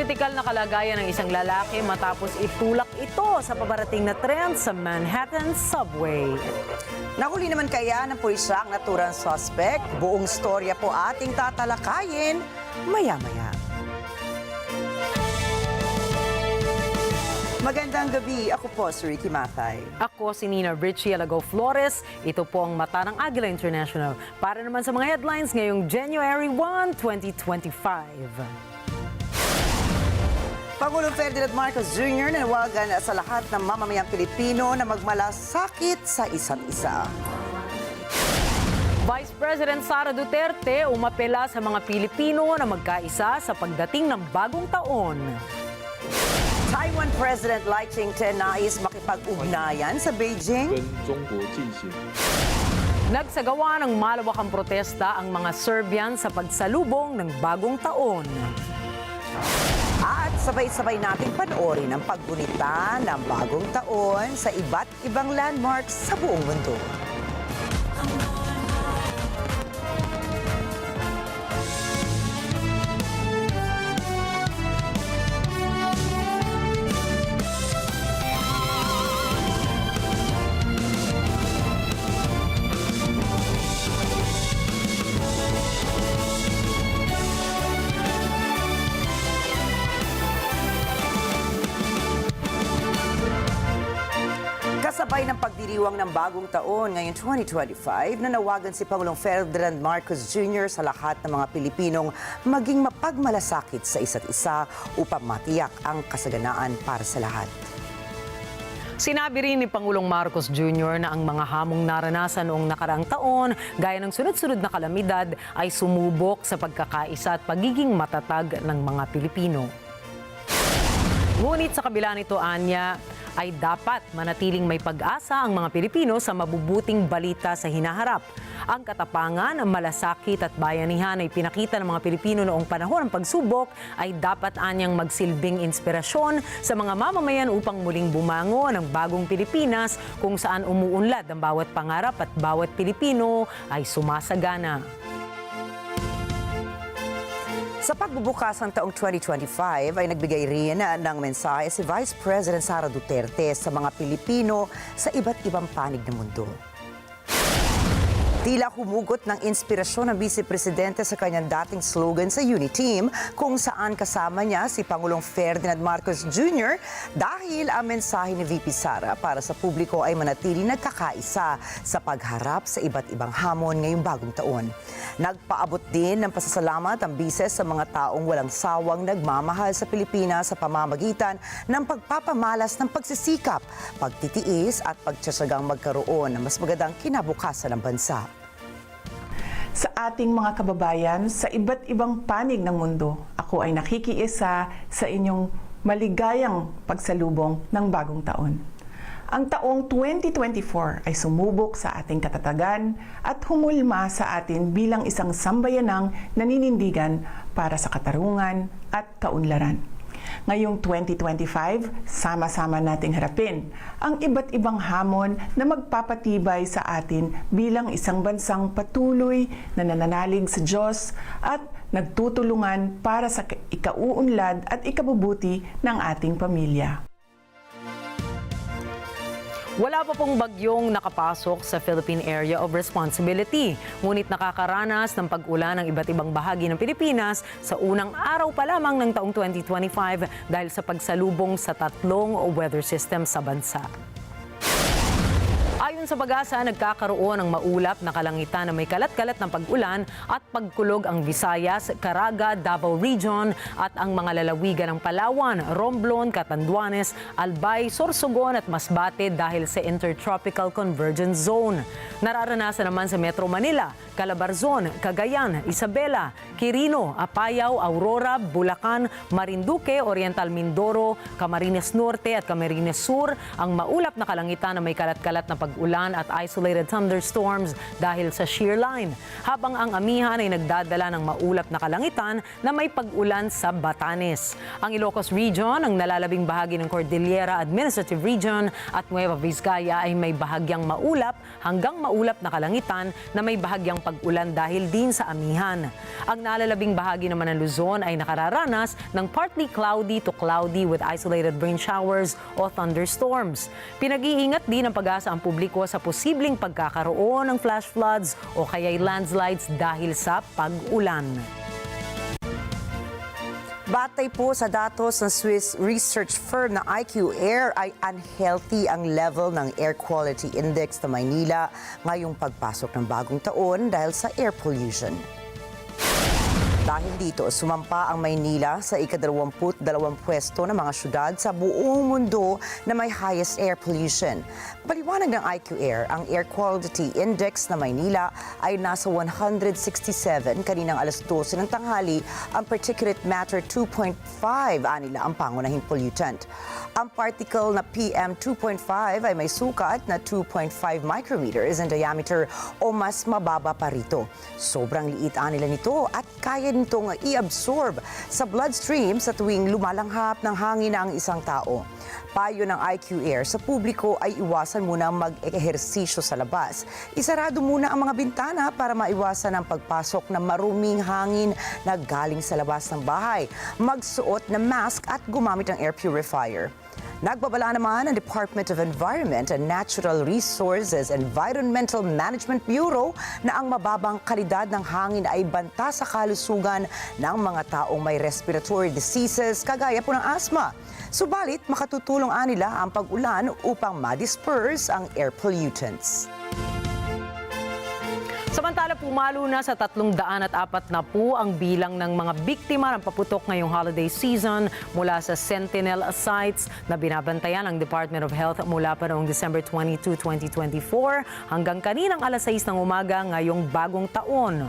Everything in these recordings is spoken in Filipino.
Kritikal na kalagayan ng isang lalaki matapos itulak ito sa paparating na tren sa Manhattan subway. Nahuli naman kaya ng pulisya ang naturang suspect? Buong storya po ating tatalakayin maya-maya. Magandang gabi. Ako po si Rikki Mathay. Ako si Rikki Alagao Flores. Ito po ang mata ng Agila International. Para naman sa mga headlines ngayong January 1, 2025. Pangulong Ferdinand Marcos Jr. nanawagan sa lahat ng mamamayang Pilipino na magmalasakit sa isa't isa. Vice President Sara Duterte umapela sa mga Pilipino na magkaisa sa pagdating ng bagong taon. Taiwan President Lai Ching-te nais makipag-ugnayan sa Beijing. Nagsagawa ng malawakang protesta ang mga Serbian sa pagsalubong ng bagong taon. At sabay-sabay nating panoorin ang paggunita ng bagong taon sa iba't ibang landmarks sa buong mundo. Kasabay ng pagdiriwang ng bagong taon ngayong 2025, nanawagan si Pangulong Ferdinand Marcos Jr. sa lahat ng mga Pilipinong maging mapagmalasakit sa isa't isa upang matiyak ang kasaganaan para sa lahat. Sinabi rin ni Pangulong Marcos Jr. na ang mga hamong naranasan noong nakaraang taon, gaya ng sunod-sunod na kalamidad, ay sumubok sa pagkakaisa at pagiging matatag ng mga Pilipino. Ngunit sa kabila nito, anya, ay dapat manatiling may pag-asa ang mga Pilipino sa mabubuting balita sa hinaharap. Ang katapangan, malasakit at bayanihan ay pinakita ng mga Pilipino noong panahon ng pagsubok ay dapat anyang magsilbing inspirasyon sa mga mamamayan upang muling bumango ng bagong Pilipinas kung saan umuunlad ang bawat pangarap at bawat Pilipino ay sumasagana. Sa pagbubukas ng taong 2025 ay nagbigay rin ng mensahe si Vice President Sara Duterte sa mga Pilipino sa iba't ibang panig ng mundo. Tila humugot ng inspirasyon ng Vice Presidente sa kanyang dating slogan sa Uniteam kung saan kasama niya si Pangulong Ferdinand Marcos Jr. dahil ang mensahe ni VP Sara para sa publiko ay manatili nagkakaisa sa pagharap sa iba't ibang hamon ngayong bagong taon. Nagpaabot din ng pasasalamat ang bises sa mga taong walang sawang nagmamahal sa Pilipinas sa pamamagitan ng pagpapamalas ng pagsisikap, pagtitiis at pagtyasagang magkaroon ng mas magandang kinabukasan ng bansa. Sa ating mga kababayan sa iba't ibang panig ng mundo, ako ay nakikiisa sa inyong maligayang pagsalubong ng bagong taon. Ang taong 2024 ay sumubok sa ating katatagan at humulma sa atin bilang isang sambayanang naninindigan para sa katarungan at kaunlaran. Ngayong 2025, sama-sama nating harapin ang iba't ibang hamon na magpapatibay sa atin bilang isang bansang patuloy na nananalig sa Diyos at nagtutulungan para sa ikauunlad at ikabubuti ng ating pamilya. Wala pa pong bagyong nakapasok sa Philippine Area of Responsibility. Ngunit nakakaranas ng pag-ulan ng iba't ibang bahagi ng Pilipinas sa unang araw pa lamang ng taong 2025 dahil sa pagsalubong sa tatlong weather system sa bansa. Ayon sa pag-asa, nagkakaroon ng maulap na kalangitan na may kalat-kalat ng pag-ulan at pagkulog ang Visayas, Caraga, Davao Region at ang mga lalawigan ng Palawan, Romblon, Catanduanes, Albay, Sorsogon at Masbate dahil sa Intertropical Convergence Zone. Nararanasan naman sa Metro Manila, Calabarzon, Cagayan, Isabela, Quirino, Apayao, Aurora, Bulacan, Marinduque, Oriental Mindoro, Camarines Norte at Camarines Sur ang maulap na kalangitan na may kalat-kalat na pag-ulan ulan at isolated thunderstorms dahil sa shear line, habang ang amihan ay nagdadala ng maulap na kalangitan na may pag-ulan sa Batanes. Ang Ilocos Region, ang nalalabing bahagi ng Cordillera Administrative Region at Nueva Vizcaya ay may bahagyang maulap hanggang maulap na kalangitan na may bahagyang pag-ulan dahil din sa amihan. Ang nalalabing bahagi naman ng Luzon ay nakararanas ng partly cloudy to cloudy with isolated rain showers o thunderstorms. Pinag-iingat din ng pag-asa ang publiko sa posibleng pagkakaroon ng flash floods o kaya'y landslides dahil sa pag-ulan. Batay po sa datos ng Swiss research firm na IQ Air ay unhealthy ang level ng Air Quality Index na Maynila ngayong pagpasok ng bagong taon dahil sa air pollution. Dahil dito, sumampa ang Maynila sa ika-22 pwesto ng mga syudad sa buong mundo na may highest air pollution. Paliwanag ng IQ Air, ang Air Quality Index na Maynila ay nasa 167 kaninang alas 12 ng tanghali, ang particulate matter 2.5 anila ang pangunahing pollutant. Ang particle na PM 2.5 ay may sukat na 2.5 micrometers in diameter o mas mababa pa rito. Sobrang liit anila nito at kaya nitong i-absorb sa bloodstream sa tuwing lumalanghap ng hangin ang isang tao. Payo ng IQ Air sa publiko ay iwasan muna mag-ehersisyo sa labas. Isarado muna ang mga bintana para maiwasan ang pagpasok ng maruming hangin na galing sa labas ng bahay. Magsuot ng mask at gumamit ng air purifier. Nagbabala naman ang Department of Environment and Natural Resources Environmental Management Bureau na ang mababang kalidad ng hangin ay banta sa kalusugan ng mga taong may respiratory diseases kagaya po ng asthma. Subalit, makatutulong anila ang pag-ulan upang ma-disperse ang air pollutants. Samantala, pumalo na sa 340 ang bilang ng mga biktima ng paputok ngayong holiday season mula sa Sentinel sites na binabantayan ng Department of Health mula pa noong December 22, 2024 hanggang kaninang alas 6 ng umaga ngayong bagong taon.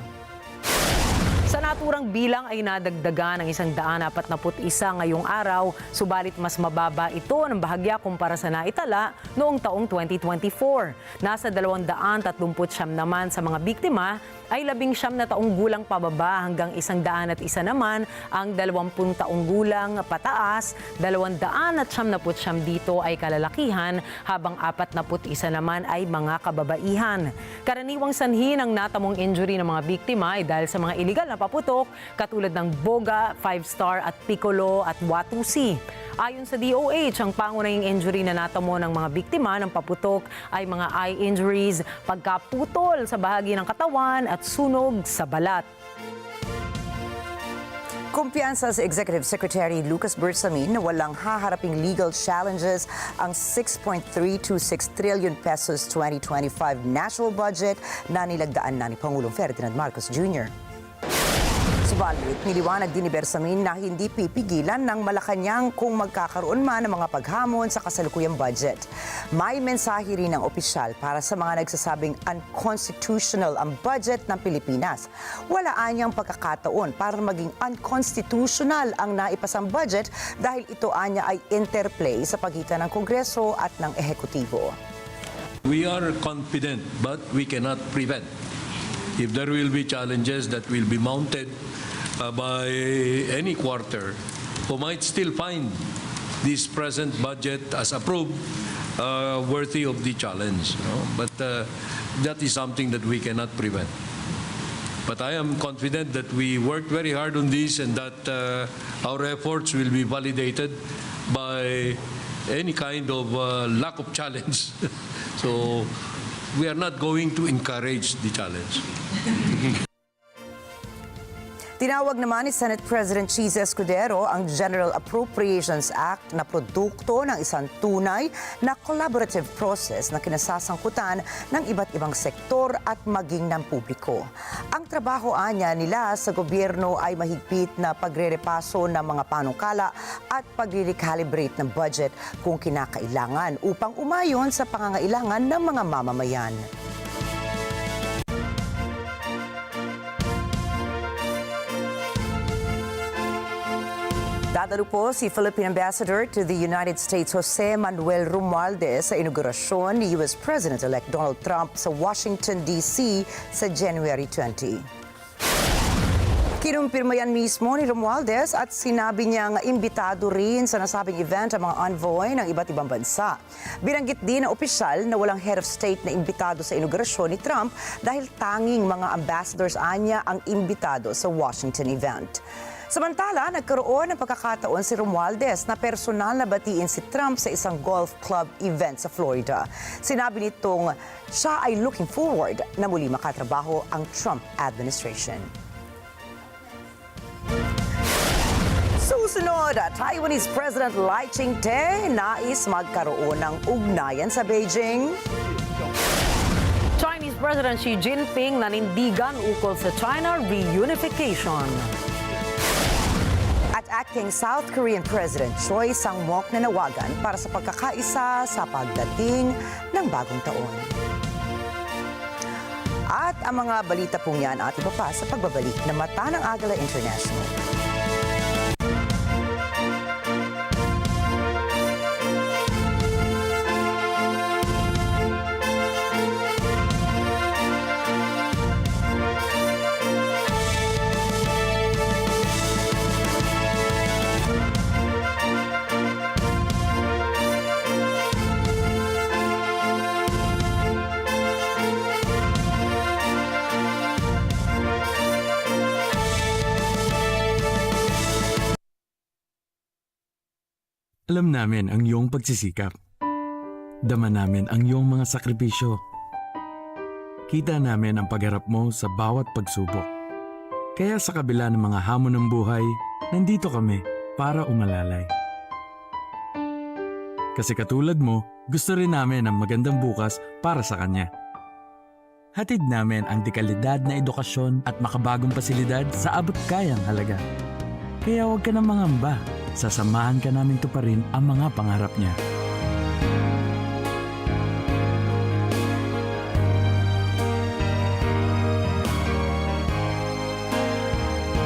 Sa naturang bilang ay nadagdagan ng 141 ngayong araw, subalit mas mababa ito ng bahagya kumpara sa naitala noong taong 2024. Nasa 239 naman sa mga biktima ay 19 na taong gulang pababa hanggang 101 naman ang 20 taong gulang pataas, 299 dito ay kalalakihan habang 41 naman ay mga kababaihan. Karaniwang sanhi ng natamong injury ng mga biktima ay dahil sa mga iligal na paputok katulad ng boga, 5-star at piccolo at watusi. Ayon sa DOH, ang pangunahing injury na natamo ng mga biktima ng paputok ay mga eye injuries, pagkaputol sa bahagi ng katawan at sunog sa balat. Kumpiyansa sa Executive Secretary Lucas Bersamin na walang haharaping legal challenges ang 6.326 trillion pesos 2025 national budget na nilagdaan na ni Pangulong Ferdinand Marcos Jr. Subalit, niliwanag din ni Bersamin na hindi pipigilan ng Malacanang kung magkakaroon man ng mga paghamon sa kasalukuyang budget. May mensahe rin ng opisyal para sa mga nagsasabing unconstitutional ang budget ng Pilipinas. Wala anyang pagkakataon para maging unconstitutional ang naipasang budget dahil ito anya ay interplay sa pagitan ng Kongreso at ng Ehekutibo. We are confident but we cannot prevent. If there will be challenges that will be mounted by any quarter, who might still find this present budget as approved worthy of the challenge. But that is something that we cannot prevent. But I am confident that we worked very hard on this and that our efforts will be validated by any kind of lack of challenge. So we are not going to encourage the challenge. Tinawag naman ni Senate President Cheese Escudero ang General Appropriations Act na produkto ng isang tunay na collaborative process na kinasasangkutan ng iba't ibang sektor at maging ng publiko. Ang trabaho anya nila sa gobyerno ay mahigpit na pagrerepaso ng mga panukala at pagre-recalibrate ng budget kung kinakailangan upang umayon sa pangangailangan ng mga mamamayan. Dadalo po si Philippine Ambassador to the United States Jose Manuel Romualdez sa inaugurasyon ni US President-elect Donald Trump sa Washington, D.C. sa January 20. Kinumpirma yan mismo ni Romualdez at sinabi niyang imbitado rin sa nasabing event ang mga envoy ng iba't ibang bansa. Binanggit din ng opisyal na walang head of state na imbitado sa inaugurasyon ni Trump dahil tanging mga ambassadors anya ang imbitado sa Washington event. Samantala, nagkaroon ng pagkakataon si Romualdez na personal na batiin si Trump sa isang golf club event sa Florida. Sinabi nitong siya ay looking forward na muli makatrabaho ang Trump administration. Susunod, Taiwanese President Lai Ching-te nais magkaroon ng ugnayan sa Beijing. Chinese President Xi Jinping nanindigan ukol sa China reunification. At acting South Korean President Choi Sang-mok nanawagan para sa pagkakaisa sa pagdating ng bagong taon. At ang mga balita pong yan at iba pa sa pagbabalik na Mata ng Agila International. Alam namin ang iyong pagsisikap. Dama namin ang iyong mga sakripisyo. Kita namin ang pagharap mo sa bawat pagsubok. Kaya sa kabila ng mga hamon ng buhay, nandito kami para umalalay. Kasi katulad mo, gusto rin namin ang magandang bukas para sa kanya. Hatid namin ang dekalidad na edukasyon at makabagong pasilidad sa abot kayang halaga. Kaya huwag ka nang mangamba. Sasamahan ka namin tuparin ang mga pangarap niya.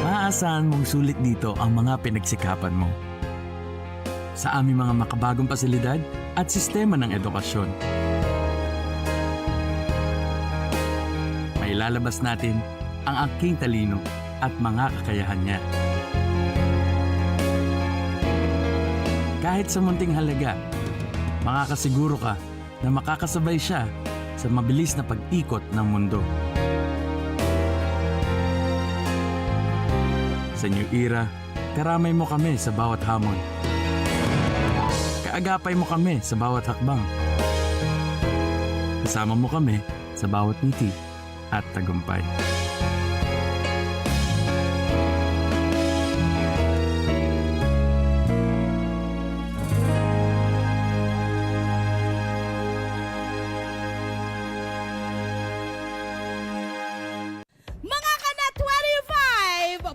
Maaasahan mong sulit dito ang mga pinagsikapan mo. Sa aming mga makabagong pasilidad at sistema ng edukasyon. Mailalabas natin ang aking talino at mga kakayahan niya. Kahit sa munting halaga, makakasiguro ka na makakasabay siya sa mabilis na pag-ikot ng mundo. Sa new era, karamay mo kami sa bawat hamon. Kaagapay mo kami sa bawat hakbang. Kasama mo kami sa bawat ngiti at tagumpay.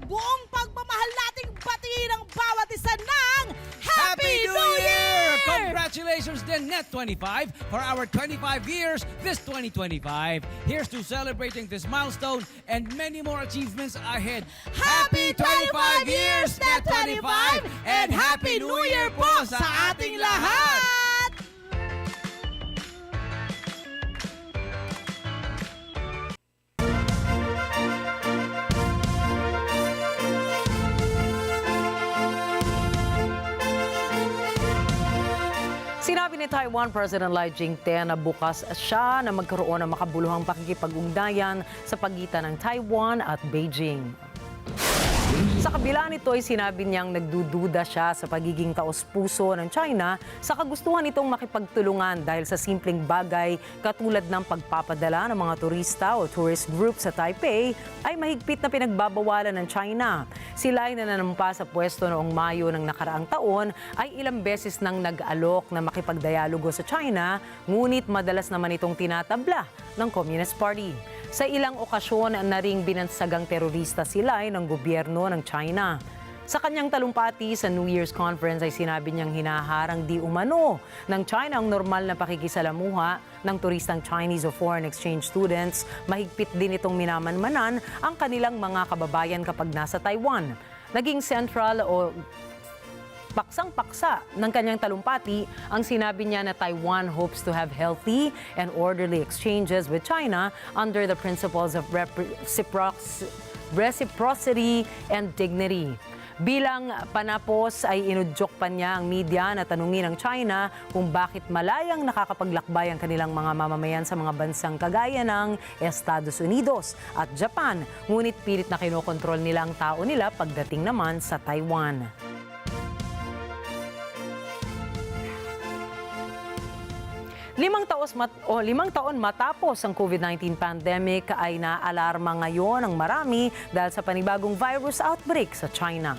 Buong pagmamahal nating batiin ang bawat isa ng Happy New Year! Congratulations din, Net25, for our 25 years this 2025. Here's to celebrating this milestone and many more achievements ahead. Happy 25 years, Net25! And Happy New Year po sa ating lahat! Sinabi ni Taiwan President Lai Ching-te na bukas siya na magkaroon ng makabuluhang pakikipag-ugnayan sa pagitan ng Taiwan at Beijing. Sa kabila nito ay sinabi niyang nagdududa siya sa pagiging taos-puso ng China sa kagustuhan nitong makipagtulungan dahil sa simpleng bagay katulad ng pagpapadala ng mga turista o tourist group sa Taipei ay mahigpit na pinagbabawalan ng China. Sila ay nananumpa sa pwesto noong Mayo ng nakaraang taon ay ilang beses nang nag-alok na makipagdialogo sa China, ngunit madalas naman itong tinatabla ng Communist Party. Sa ilang okasyon na ring binansagang terorista sila ng gobyerno ng China. Sa kanyang talumpati sa New Year's Conference ay sinabi niyang hinaharang di umano ng China ang normal na pakikisalamuha ng turistang Chinese o foreign exchange students. Mahigpit din itong minamanmanan ang kanilang mga kababayan kapag nasa Taiwan. Naging paksang-paksa ng kanyang talumpati ang sinabi niya na Taiwan hopes to have healthy and orderly exchanges with China under the principles of reciprocity and dignity. Bilang panapos ay inudyok pa niya ang media na tanungin ng China kung bakit malayang nakakapaglakbay ang kanilang mga mamamayan sa mga bansang kagaya ng Estados Unidos at Japan, ngunit pilit na kinokontrol nila ang tao nila pagdating naman sa Taiwan. Limang taon matapos ang COVID-19 pandemic ay naalarma ngayon ang marami dahil sa panibagong virus outbreak sa China.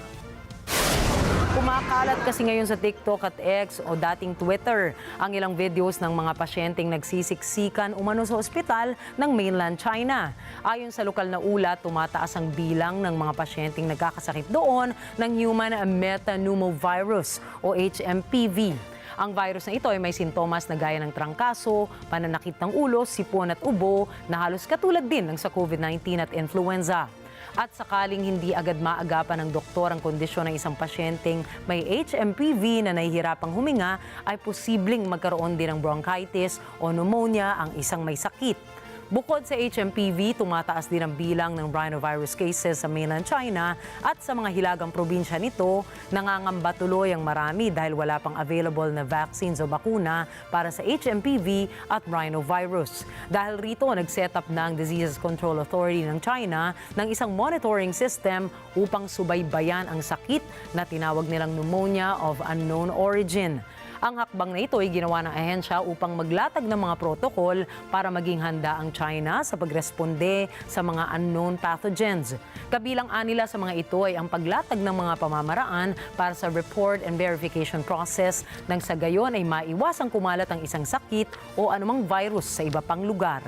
Kumakalat kasi ngayon sa TikTok at X o dating Twitter ang ilang videos ng mga pasyenteng nagsisiksikan umano sa ospital ng mainland China. Ayon sa lokal na ulat, tumataas ang bilang ng mga pasyenteng nagkakasakit doon ng human metapneumovirus o HMPV. Ang virus na ito ay may sintomas na gaya ng trangkaso, pananakit ng ulo, sipon at ubo na halos katulad din ng sa COVID-19 at influenza. At sakaling hindi agad maagapan ng doktor ang kondisyon ng isang pasyenteng may HMPV na nahihirapang huminga, ay posibleng magkaroon din ng bronchitis o pneumonia ang isang may sakit. Bukod sa HMPV, tumataas din ang bilang ng rhinovirus cases sa mainland China at sa mga hilagang probinsya nito, nangangamba tuloy ang marami dahil wala pang available na vaccines o bakuna para sa HMPV at rhinovirus. Dahil rito, nag-set up na ang Diseases Control Authority ng China ng isang monitoring system upang subaybayan ang sakit na tinawag nilang pneumonia of unknown origin. Ang hakbang na ito ay ginawa ng ahensya upang maglatag ng mga protokol para maging handa ang China sa pagresponde sa mga unknown pathogens. Kabilang anila sa mga ito ay ang paglatag ng mga pamamaraan para sa report and verification process nang sa gayon ay maiwasang kumalat ang isang sakit o anumang virus sa iba pang lugar.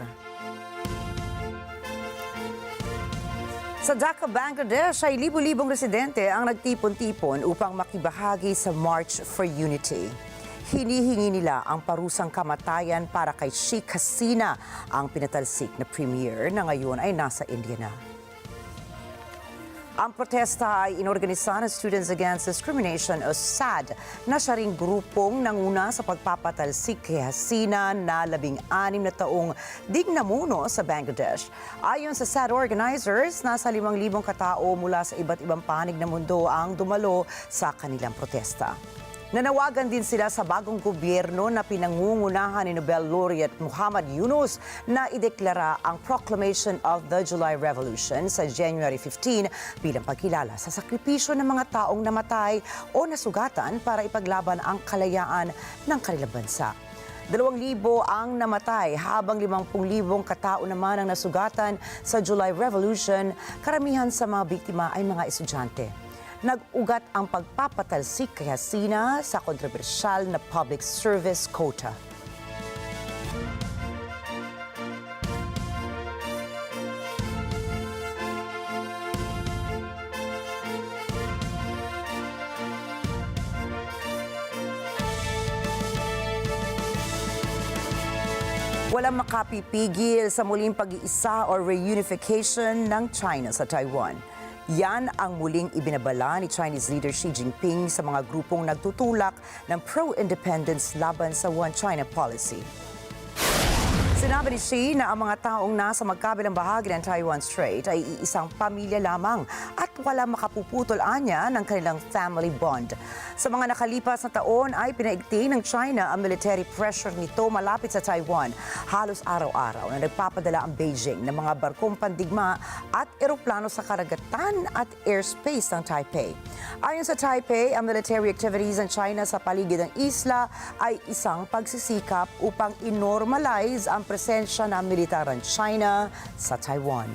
Sa Dhaka, Bangladesh ay libu-libong residente ang nagtipon-tipon upang makibahagi sa March for Unity. Hinihingi nila ang parusang kamatayan para kay Sheikh Hasina, ang pinatalsik na premier na ngayon ay nasa India na. Ang protesta ay inorganisa ng Students Against Discrimination o SAD na siya ring grupong nanguna sa pagpapatalsik kay Hasina na 16 na taong dignamuno sa Bangladesh. Ayon sa SAD organizers, nasa 5,000 katao mula sa iba't ibang panig ng mundo ang dumalo sa kanilang protesta. Nanawagan din sila sa bagong gobyerno na pinangungunahan ni Nobel laureate Muhammad Yunus na ideklara ang Proclamation of the July Revolution sa January 15 bilang pagkilala sa sakripisyo ng mga taong namatay o nasugatan para ipaglaban ang kalayaan ng kanilang bansa. 2,000 ang namatay habang 50,000 katao naman ang nasugatan sa July Revolution. Karamihan sa mga biktima ay mga estudyante. Nag-ugat ang pagpapatalsik kay Hasina sa kontrobersyal na public service quota. Walang makapipigil sa muling pag-iisa o reunification ng China sa Taiwan. Yan ang muling ibinabala ni Chinese leader Xi Jinping sa mga grupong nagtutulak ng pro-independence laban sa One China policy. Sinabi ni Xi na ang mga taong nasa magkabilang bahagi ng Taiwan Strait ay iisang pamilya lamang at wala makapuputol anya ng kanilang family bond. Sa mga nakalipas na taon ay pinaigting ng China ang military pressure nito malapit sa Taiwan. Halos araw-araw na nagpapadala ang Beijing ng mga barkong pandigma at eroplano sa karagatan at airspace ng Taipei. Ayon sa Taipei, ang military activities ng China sa paligid ng isla ay isang pagsisikap upang inormalize ang presensya ng military ng China sa Taiwan.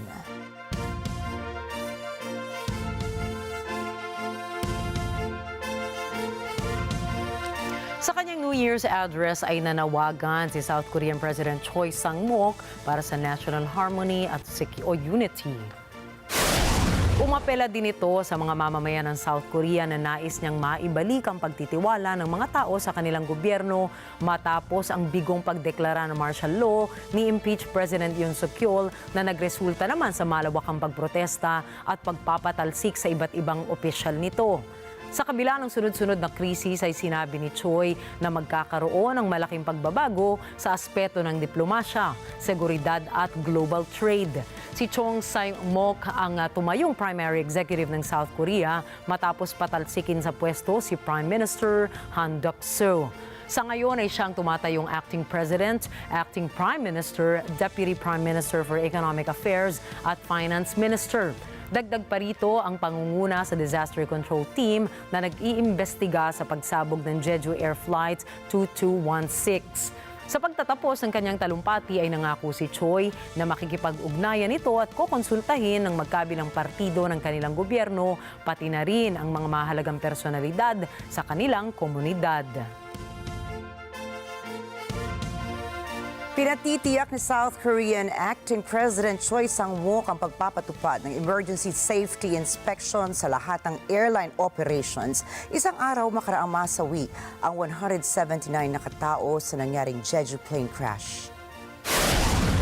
Sa kanyang New Year's address ay nanawagan si South Korean President Choi Sang-mok para sa national harmony at unity. Umapela din ito sa mga mamamayan ng South Korea na nais niyang maibalik ang pagtitiwala ng mga tao sa kanilang gobyerno matapos ang bigong pagdeklara ng martial law ni impeached President Yoon Suk-yeol na nagresulta naman sa malawakang pagprotesta at pagpapatalsik sa iba't ibang opisyal nito. Sa kabila ng sunod-sunod na krisis ay sinabi ni Choi na magkakaroon ng malaking pagbabago sa aspeto ng diplomasya, seguridad at global trade. Si Chung Sai-mok ang tumayong primary executive ng South Korea matapos patalsikin sa pwesto si Prime Minister Han Duck-soo. Sa ngayon ay siyang tumatayong acting president, acting prime minister, deputy prime minister for economic affairs at finance minister. Dagdag pa rito ang pangunguna sa disaster control team na nag-iimbestiga sa pagsabog ng Jeju Air Flight 2216. Sa pagtatapos ng kanyang talumpati ay nangako si Choi na makikipag-ugnayan ito at kukonsultahin ng magkabilang partido ng kanilang gobyerno, pati na rin ang mga mahalagang personalidad sa kanilang komunidad. Pinatitiyak ni South Korean Acting President Choi Sang-mok ang pagpapatupad ng emergency safety inspection sa lahat ng airline operations. Isang araw makaraang masawi ang 179 na katao sa nangyaring Jeju plane crash.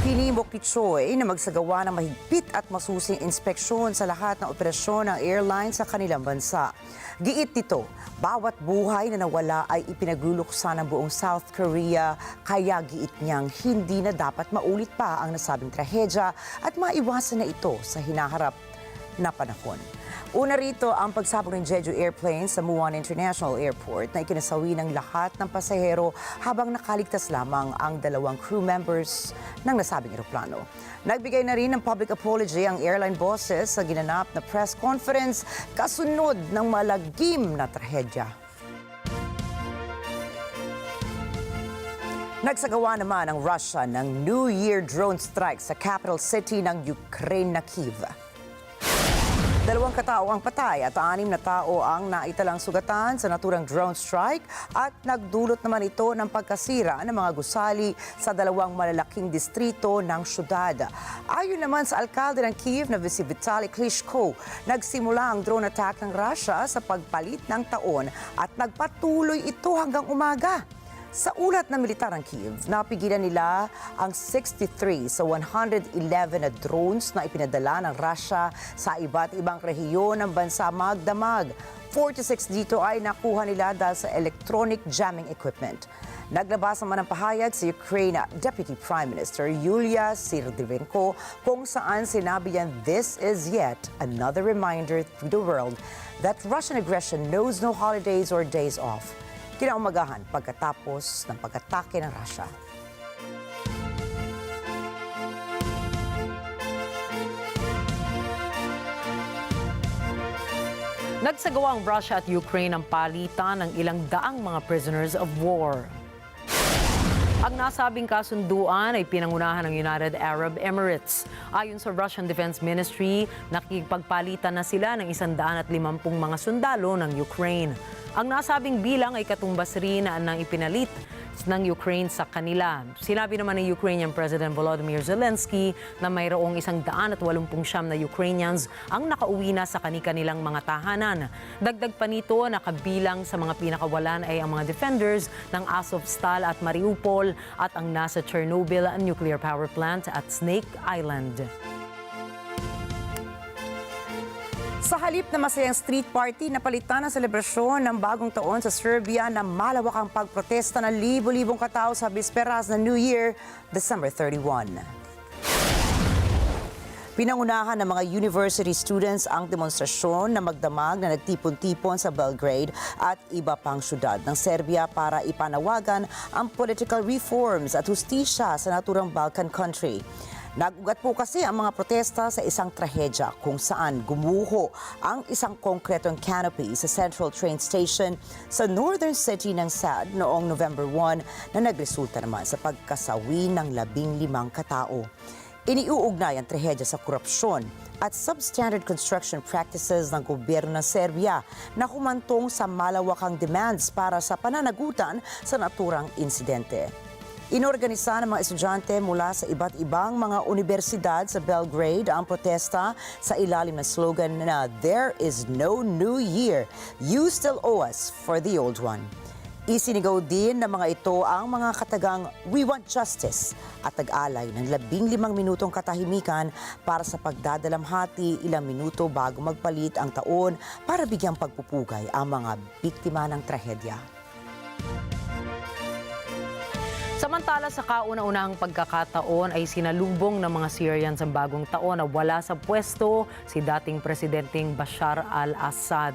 Hinimok ni Choi na magsagawa ng mahigpit at masusing inspeksyon sa lahat ng operasyon ng airline sa kanilang bansa. Giit nito, bawat buhay na nawala ay ipinagluluksa ng buong South Korea, kaya giit niyang hindi na dapat maulit pa ang nasabing trahedya at maiwasan na ito sa hinaharap na panahon. Una rito ang pagsabog ng Jeju airplane sa Muan International Airport na ikinasawi ng lahat ng pasahero habang nakaligtas lamang ang 2 crew members ng nasabing eroplano. Nagbigay na rin ng public apology ang airline bosses sa ginanap na press conference kasunod ng malagim na trahedya. Nagsagawa naman ang Russia ng New Year drone strike sa capital city ng Ukraine na Kyiv. 2 katao ang patay at 6 na tao ang naitalang sugatan sa naturang drone strike at nagdulot naman ito ng pagkasira ng mga gusali sa 2 malalaking distrito ng syudad. Ayon naman sa alkalde ng Kyiv na si Vitaly Klitschko, nagsimula ang drone attack ng Russia sa pagpalit ng taon at nagpatuloy ito hanggang umaga. Sa ulat ng militar ng Kyiv, napigilan nila ang 63 sa 111 na drones na ipinadala ng Russia sa iba't ibang rehiyon ng bansa magdamag. 46 dito ay nakuha nila dahil sa electronic jamming equipment. Naglabas naman ng pahayag si Ukraine Deputy Prime Minister Yulia Sirdivenko kung saan sinabi niya, "This is yet another reminder to the world that Russian aggression knows no holidays or days off." Kinaumagahan pagkatapos ng pag-atake ng Russia. Nagsagawa ang Russia at Ukraine ng palitan ng ilang daang mga prisoners of war. Ang nasabing kasunduan ay pinangunahan ng United Arab Emirates. Ayon sa Russian Defense Ministry, nakikipagpalitan na sila ng 150 mga sundalo ng Ukraine. Ang nasabing bilang ay katumbas rin ng ipinalit ng Ukraine sa kanila. Sinabi naman ng Ukrainian President Volodymyr Zelensky na mayroong 189 na Ukrainians ang nakauwi na sa kanilang mga tahanan. Dagdag pa nito na kabilang sa mga pinakawalan ay ang mga defenders ng Azovstal at Mariupol at ang nasa Chernobyl nuclear power plant at Snake Island. Sa halip na masayang street party, napalitan ang selebrasyon ng bagong taon sa Serbia na malawakang pagprotesta ng libo-libong katao sa bisperas ng New Year, December 31. Pinangunahan ng mga university students ang demonstrasyon na magdamag na nagtipon-tipon sa Belgrade at iba pang syudad ng Serbia para ipanawagan ang political reforms at hustisya sa naturang Balkan country. Nag-ugat po kasi ang mga protesta sa isang trahedya kung saan gumuho ang isang konkretong canopy sa Central Train Station sa northern city ng Sad noong November 1 na nagresulta naman sa pagkasawi ng 15 katao. Iniuugnay ang trahedya sa korupsyon at substandard construction practices ng gobyerno ng Serbia na humantong sa malawakang demands para sa pananagutan sa naturang insidente. Inorganisa ng mga estudyante mula sa iba't ibang mga universidad sa Belgrade ang protesta sa ilalim ng slogan na "There is no new year. You still owe us for the old one." Isinigaw din ng mga ito ang mga katagang "We Want Justice" at nag-alay ng 15 minutong katahimikan para sa pagdadalamhati ilang minuto bago magpalit ang taon para bigyang pagpupugay ang mga biktima ng trahedya. Samantala sa kauna-unahang pagkakataon ay sinalubong ng mga Syrians ang bagong taon na wala sa pwesto si dating Presidenteng Bashar al-Assad.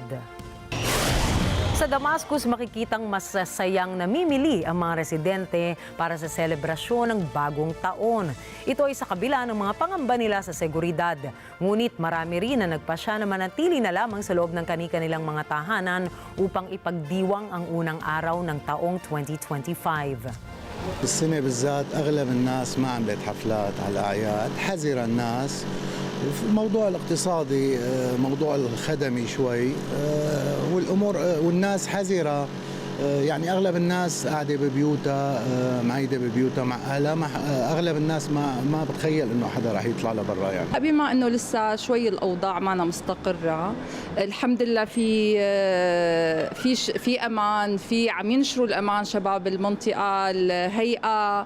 Sa Damascus, makikitang masasayang namimili ang mga residente para sa selebrasyon ng bagong taon. Ito ay sa kabila ng mga pangamba nila sa seguridad. Ngunit marami rin na nagpasya na manatili na lamang sa loob ng kani-kanilang mga tahanan upang ipagdiwang ang unang araw ng taong 2025. السنة بالذات أغلب الناس ما عملت حفلات على الأعياد، حذر الناس. الموضوع الاقتصادي، موضوع الخدمي شوي، والأمور والناس حذرة. يعني أغلب الناس قاعدة ببيوتها، معيدة ببيوتها مع أهلها. أغلب الناس ما بتخيل إنه حدا رح يطلع لبرا يعني. بما إنه لسه شوي الأوضاع معنا مستقرة، الحمد لله في أمان، في عم ينشروا الأمان شباب المنطقة، الهيئة،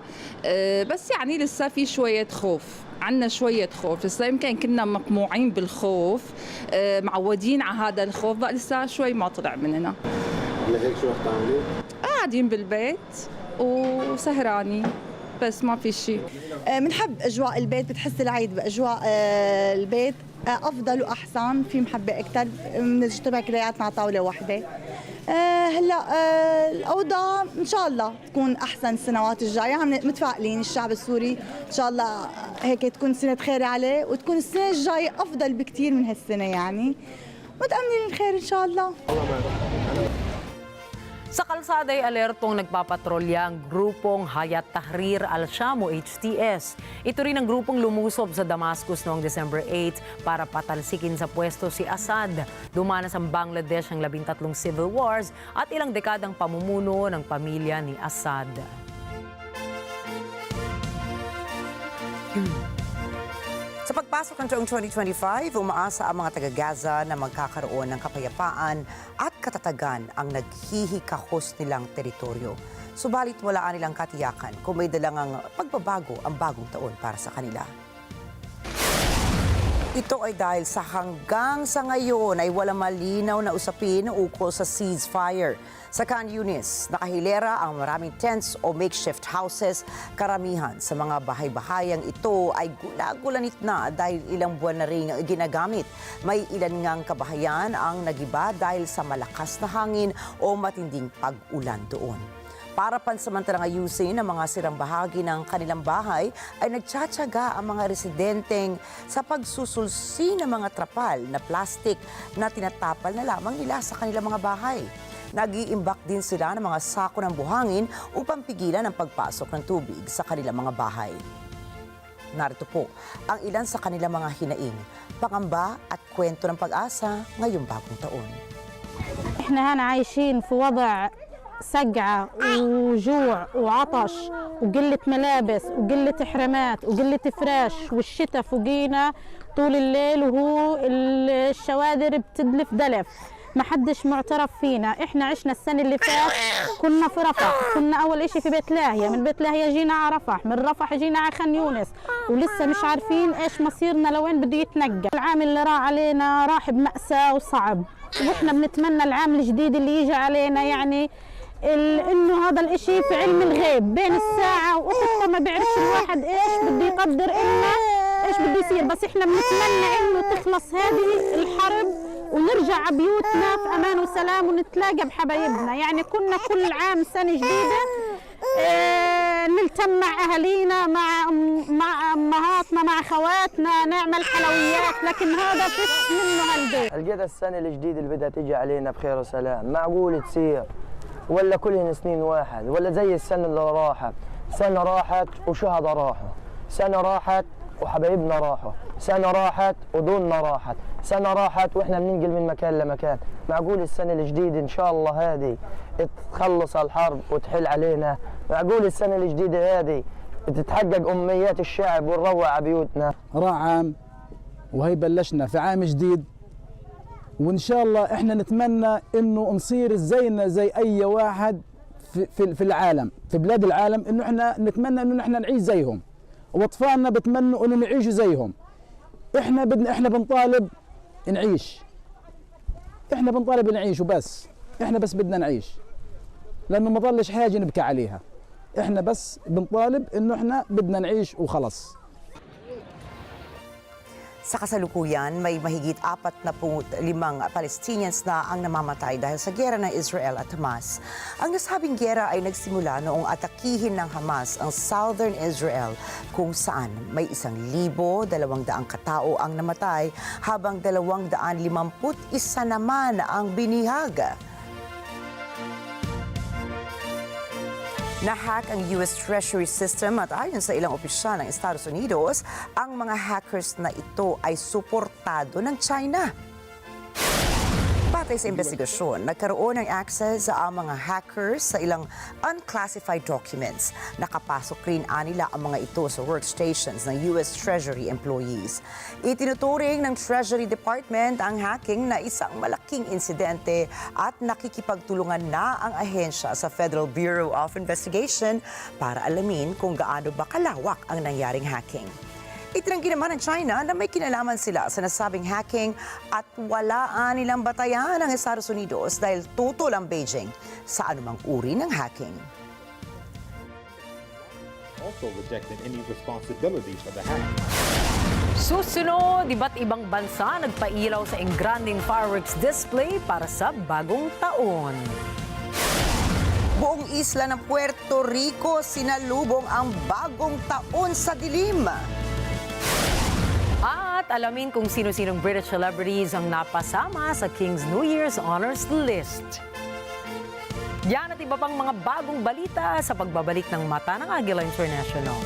بس يعني لسه في شوية خوف. عنا شوية خوف، لسه يمكن كنا مقموعين بالخوف، معودين على هذا الخوف، بقى لسه شوي ما طلع مننا. لهيك شو رح تعملي؟ قاعدين بالبيت وسهراني، بس ما في شيء. بنحب اجواء البيت، بتحس العيد باجواء البيت افضل واحسن، في محبه اكثر، بنجتمع كلياتنا على طاوله واحده. هلا الاوضاع ان شاء الله تكون احسن السنوات الجايه، عم متفائلين الشعب السوري ان شاء الله هيك تكون سنه خير عليه، وتكون السنه الجايه افضل بكثير من هالسنه يعني، متاملين الخير ان شاء الله. Sa kalsada ay alertong nagpapatrolya ang grupong Hayat Tahrir al-Sham o HTS. Ito rin ang grupong lumusob sa Damascus noong December 8 para patalsikin sa pwesto si Assad. Dumanas ang Bangladesh ang 13 civil wars at ilang dekadang pamumuno ng pamilya ni Assad. Sa pagpasok ng taong 2025, umaasa ang mga taga-Gaza na magkakaroon ng kapayapaan at katatagan ang naghihikahos nilang teritoryo. Subalit wala nilang katiyakan kung may dalang pagbabago ang bagong taon para sa kanila. Ito ay dahil sa hanggang sa ngayon ay walang malinaw na usapin ukol sa ceasefire. Sa Khan Yunis, nakahilera ang maraming tents o makeshift houses. Karamihan sa mga bahay-bahayang ito ay gula-gulanit na dahil ilang buwan na rin ginagamit. May ilan ngang kabahayan ang nagiba dahil sa malakas na hangin o matinding pag-ulan doon. Para pansamantalang ayusin ang mga sirang bahagi ng kanilang bahay, ay nagtsatsaga ang mga residenteng sa pagsusulsi ng mga trapal na plastik na tinatapal na lamang nila sa kanilang mga bahay. Nag-iimbak din sila ng mga sako ng buhangin upang pigilan ang pagpasok ng tubig sa kanilang mga bahay. Narito po ang ilan sa kanilang mga hinaing, pangamba at kwento ng pag-asa ngayong bagong taon. إحنا هنا عايشين في وضع سقعة وجوع وعطش وقلة ملابس وقلة حرامات وقلة فراش، والشتاء فوقينا طول الليل وهو الشوادر بتدلف دلف، ما حدش معترف فينا. احنا عشنا السنة اللي فات كنا في رفح، كنا أول إشي في بيت لاهية، من بيت لاهية جينا على رفح، من رفح جينا على خان يونس، ولسه مش عارفين إيش مصيرنا لوين بده يتنقل. العام اللي راح علينا راح بمأساة وصعب، واحنا بنتمنى العام الجديد اللي يجي علينا يعني انه هذا الاشي في علم الغيب، بين الساعة وأخرى ما بيعرفش الواحد ايش بده يقدر إلنا ايش بده يصير، بس احنا بنتمنى انه تخلص هذه الحرب ونرجع على بيوتنا في امان وسلام ونتلاقى بحبايبنا. يعني كنا كل عام سنة جديدة نلتم مع اهالينا، مع امهاتنا، مع خواتنا، نعمل حلويات، لكن هذا فيش منه هالبيت. لقيت السنة الجديدة اللي بدها تيجي علينا بخير وسلام، معقول تصير ولا كلهن سنين واحد، ولا زي السنة اللي راحت؟ سنة راحت وشهداء راحوا، سنة راحت وحبايبنا راحوا، سنة راحت ودولنا راحت، سنة راحت واحنا بننقل من مكان لمكان. معقول السنة الجديدة ان شاء الله هذه تخلص الحرب وتحل علينا؟ معقول السنة الجديدة هذه تتحقق أمنيات الشعب ونروع على بيوتنا؟ راح عام وهي بلشنا في عام جديد، وإن شاء الله إحنا نتمنى إنه نصير زينا زي أي واحد في العالم، في بلاد العالم، انه احنا نتمنى انه احنا نعيش زيهم، واطفالنا بتمنوا انه نعيشوا زيهم. احنا بنطالب نعيش، احنا بنطالب نعيش وبس، احنا بس بدنا نعيش، لانه ما ضلش حاجه نبكي عليها. احنا بس بنطالب انه احنا بدنا نعيش وخلص. Sa kasalukuyan, may mahigit 45 Palestinians na ang namamatay dahil sa giyera ng Israel at Hamas. Ang nasabing giyera ay nagsimula noong atakihin ng Hamas ang southern Israel kung saan may 1,200 katao ang namatay habang 251 naman ang binihag. Na-hack ang US Treasury System at ayon sa ilang opisyal ng Estados Unidos, ang mga hackers na ito ay suportado ng China. Batay sa investigasyon, nagkaroon ng access sa mga hackers sa ilang unclassified documents. Nakapasok rin nila ang mga ito sa workstations ng US Treasury employees. Itinuturing ng Treasury Department ang hacking na isang malaking insidente at nakikipagtulungan na ang ahensya sa Federal Bureau of Investigation para alamin kung gaano ba kalawak ang nangyaring hacking. Itinanggi naman ng China na may kinalaman sila sa nasabing hacking at walaan nilang batayan ng Estados Unidos dahil tutol ang Beijing sa anumang uri ng hacking. Also rejected any responsibility for the hack. Susunod, iba't ibang bansa nagpailaw sa engranding fireworks display para sa bagong taon. Buong isla ng Puerto Rico sinalubong ang bagong taon sa dilim. At alamin kung sino-sinong British celebrities ang napasama sa King's New Year's Honors List. Yan at iba pang mga bagong balita sa pagbabalik ng Mata ng Agila International.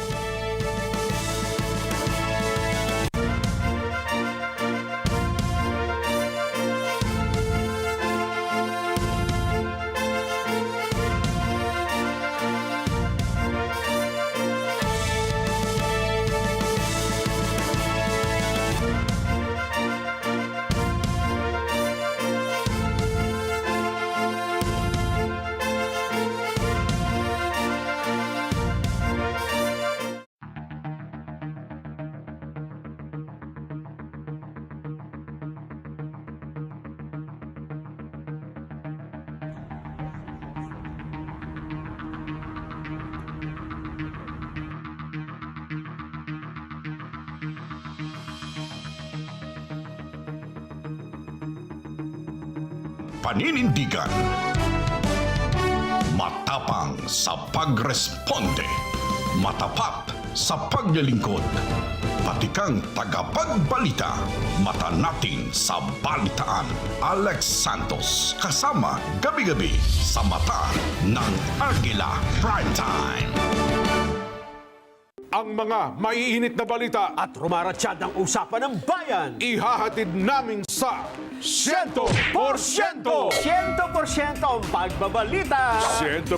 Paninindigan, matapang sa pagresponde, matapat sa paglilingkod, patikang tagapagbalita, mata natin sa balitaan. Alex Santos, kasama gabi-gabi sa Mata ng Agila Primetime. Ang mga maiinit na balita at rumaratsyad ang usapan ng bayan, ihahatid namin sa 100%! 100% ang pagbabalita! 100%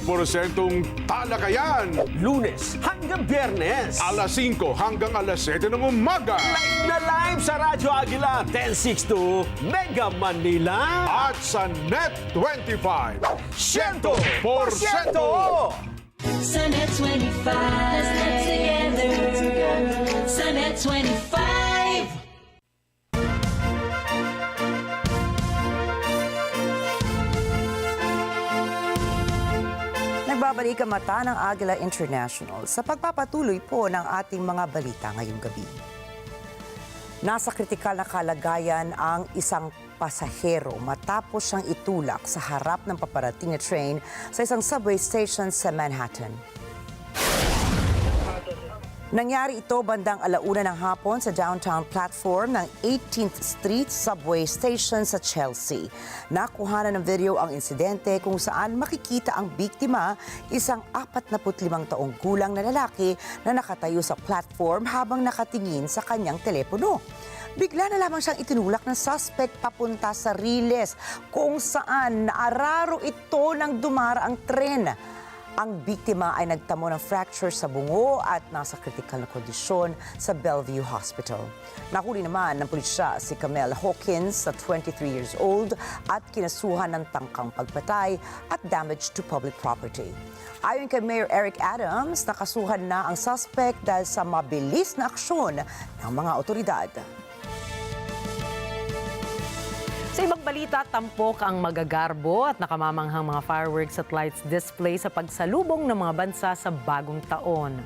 talakayan! Lunes hanggang Biyernes! Alas 5 hanggang alas 7 ng umaga! Live na live sa Radyo Agila 1062 Mega Manila! At sa Net 25! 100%! Sa Net 25, let's get together. Sa Net 25. Nagbabalik ang Mata ng Agila International sa pagpapatuloy po ng ating mga balita ngayong gabi. Nasa kritikal na kalagayan ang isang pasahero matapos siyang itulak sa harap ng paparating na train sa isang subway station sa Manhattan. Nangyari ito bandang 1:00 ng hapon sa downtown platform ng 18th Street Subway Station sa Chelsea. Nakuhanan ng video ang insidente kung saan makikita ang biktima, isang 45 taong gulang na lalaki na nakatayo sa platform habang nakatingin sa kanyang telepono. Bigla na lamang siyang itinulak ng suspect papunta sa Riles kung saan naararo ito ng dumara ang tren. Ang biktima ay nagtamo ng fracture sa bungo at nasa kritikal na kondisyon sa Bellevue Hospital. Nahuli naman ng pulisya si Camille Hawkins na 23 years old at kinasuhan ng tangkang pagpatay at damage to public property. Ayon kay Mayor Eric Adams, nakasuhan na ang suspect dahil sa mabilis na aksyon ng mga otoridad. Sa ibang balita, tampok ang magagarbo at nakamamanghang mga fireworks at lights display sa pagsalubong ng mga bansa sa bagong taon.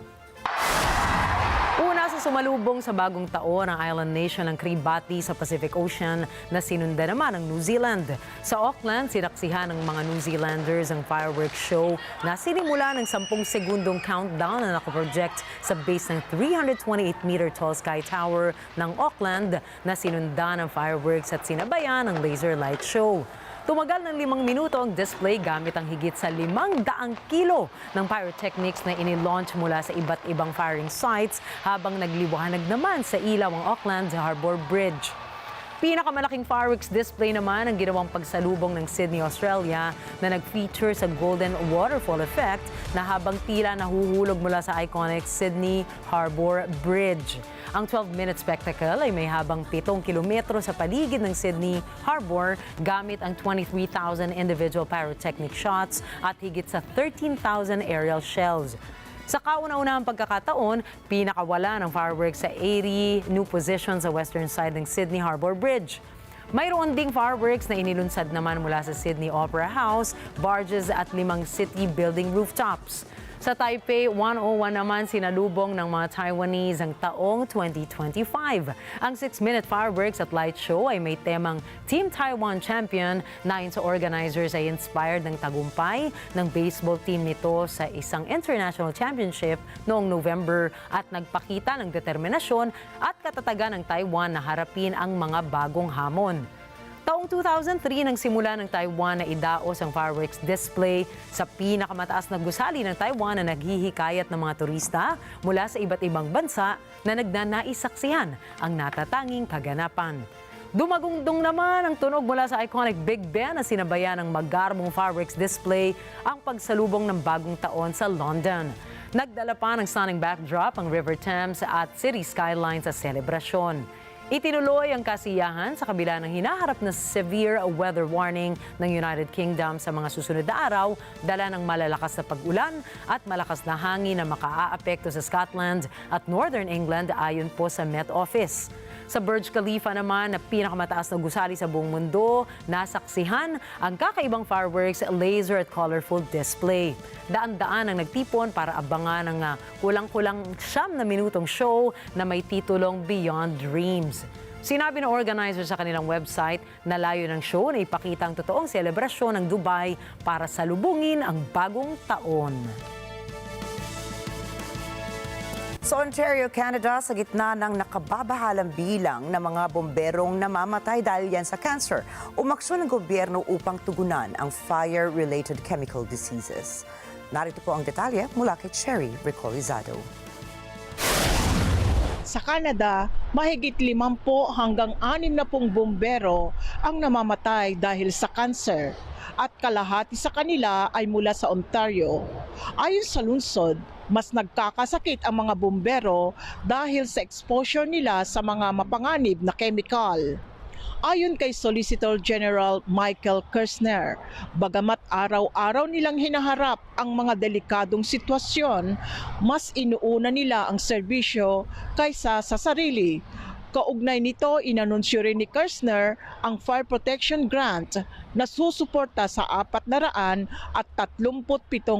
Una sa sumalubong sa bagong taon ang island nation ng Kiribati sa Pacific Ocean na sinunda naman ng New Zealand. Sa Auckland, sinaksihan ng mga New Zealanders ang fireworks show na sinimula ng 10 segundong countdown na nakaproject sa base ng 328-meter tall sky tower ng Auckland na sinunda ng fireworks at sinabayan ng laser light show. Tumagal ng 5 minuto ang display gamit ang higit sa 500 kilo ng pyrotechnics na inilaunch mula sa iba't ibang firing sites habang nagliwanag naman sa ilaw ang Auckland Harbour Bridge. Pinakamalaking fireworks display naman ang ginawang pagsalubong ng Sydney, Australia na nag-feature sa Golden Waterfall Effect na habang tila nahuhulog mula sa iconic Sydney Harbour Bridge. Ang 12-minute spectacle ay may habang 7 kilometro sa paligid ng Sydney Harbour gamit ang 23,000 individual pyrotechnic shots at higit sa 13,000 aerial shells. Sa kauna-unahang pagkakataon, pinakawala ng fireworks sa 80 new positions sa western side ng Sydney Harbour Bridge. Mayroon ding fireworks na inilunsad naman mula sa Sydney Opera House, barges at 5 city building rooftops. Sa Taipei 101 naman sinalubong ng mga Taiwanese ang taong 2025. Ang 6-minute fireworks at light show ay may temang Team Taiwan Champion na ayon sa organizers ay inspired ng tagumpay ng baseball team nito sa isang international championship noong November at nagpakita ng determinasyon at katatagan ng Taiwan na harapin ang mga bagong hamon. Taong 2003 nang simula ng Taiwan na idaos ang fireworks display sa pinakamataas na gusali ng Taiwan na naghihikayat ng mga turista mula sa iba't ibang bansa na nagnanaisaksihan ang natatanging kaganapan. Dumagungdong naman ang tunog mula sa iconic Big Ben na sinabayan ng magarbong fireworks display ang pagsalubong ng bagong taon sa London. Nagdala pa ng stunning backdrop ang River Thames at city skyline sa selebrasyon. Itinuloy ang kasiyahan sa kabila ng hinaharap na severe weather warning ng United Kingdom sa mga susunod na araw, dala ng malalakas na pag-ulan at malakas na hangin na makaaapekto sa Scotland at Northern England ayon po sa Met Office. Sa Burj Khalifa naman na pinakamataas na gusali sa buong mundo, nasaksihan ang kakaibang fireworks, laser at colorful display. Daan-daan ang nagtipon para abangan ang kulang-kulang 9 na minutong show na may titulong Beyond Dreams. Sinabi ng organizer sa kanilang website na layo ng show na ipakita ang totoong selebrasyon ng Dubai para salubungin ang bagong taon. Sa Ontario, Canada, sa gitna ng nakababahalang bilang ng mga bomberong namamatay dahil yan sa cancer, umaksyon ng gobyerno upang tugunan ang fire-related chemical diseases. Narito po ang detalye mula kay Cherry Recorizado. Sa Canada, mahigit 50 hanggang 60 bombero ang namamatay dahil sa cancer at kalahati sa kanila ay mula sa Ontario. Ayon sa lungsod, mas nagkakasakit ang mga bombero dahil sa exposure nila sa mga mapanganib na chemical. Ayon kay Solicitor General Michael Kersner, bagamat araw-araw nilang hinaharap ang mga delikadong sitwasyon, mas inuuna nila ang serbisyo kaysa sa sarili. Kaugnay nito, inanunsyo rin ni Kersner ang Fire Protection Grant na susuporta sa 437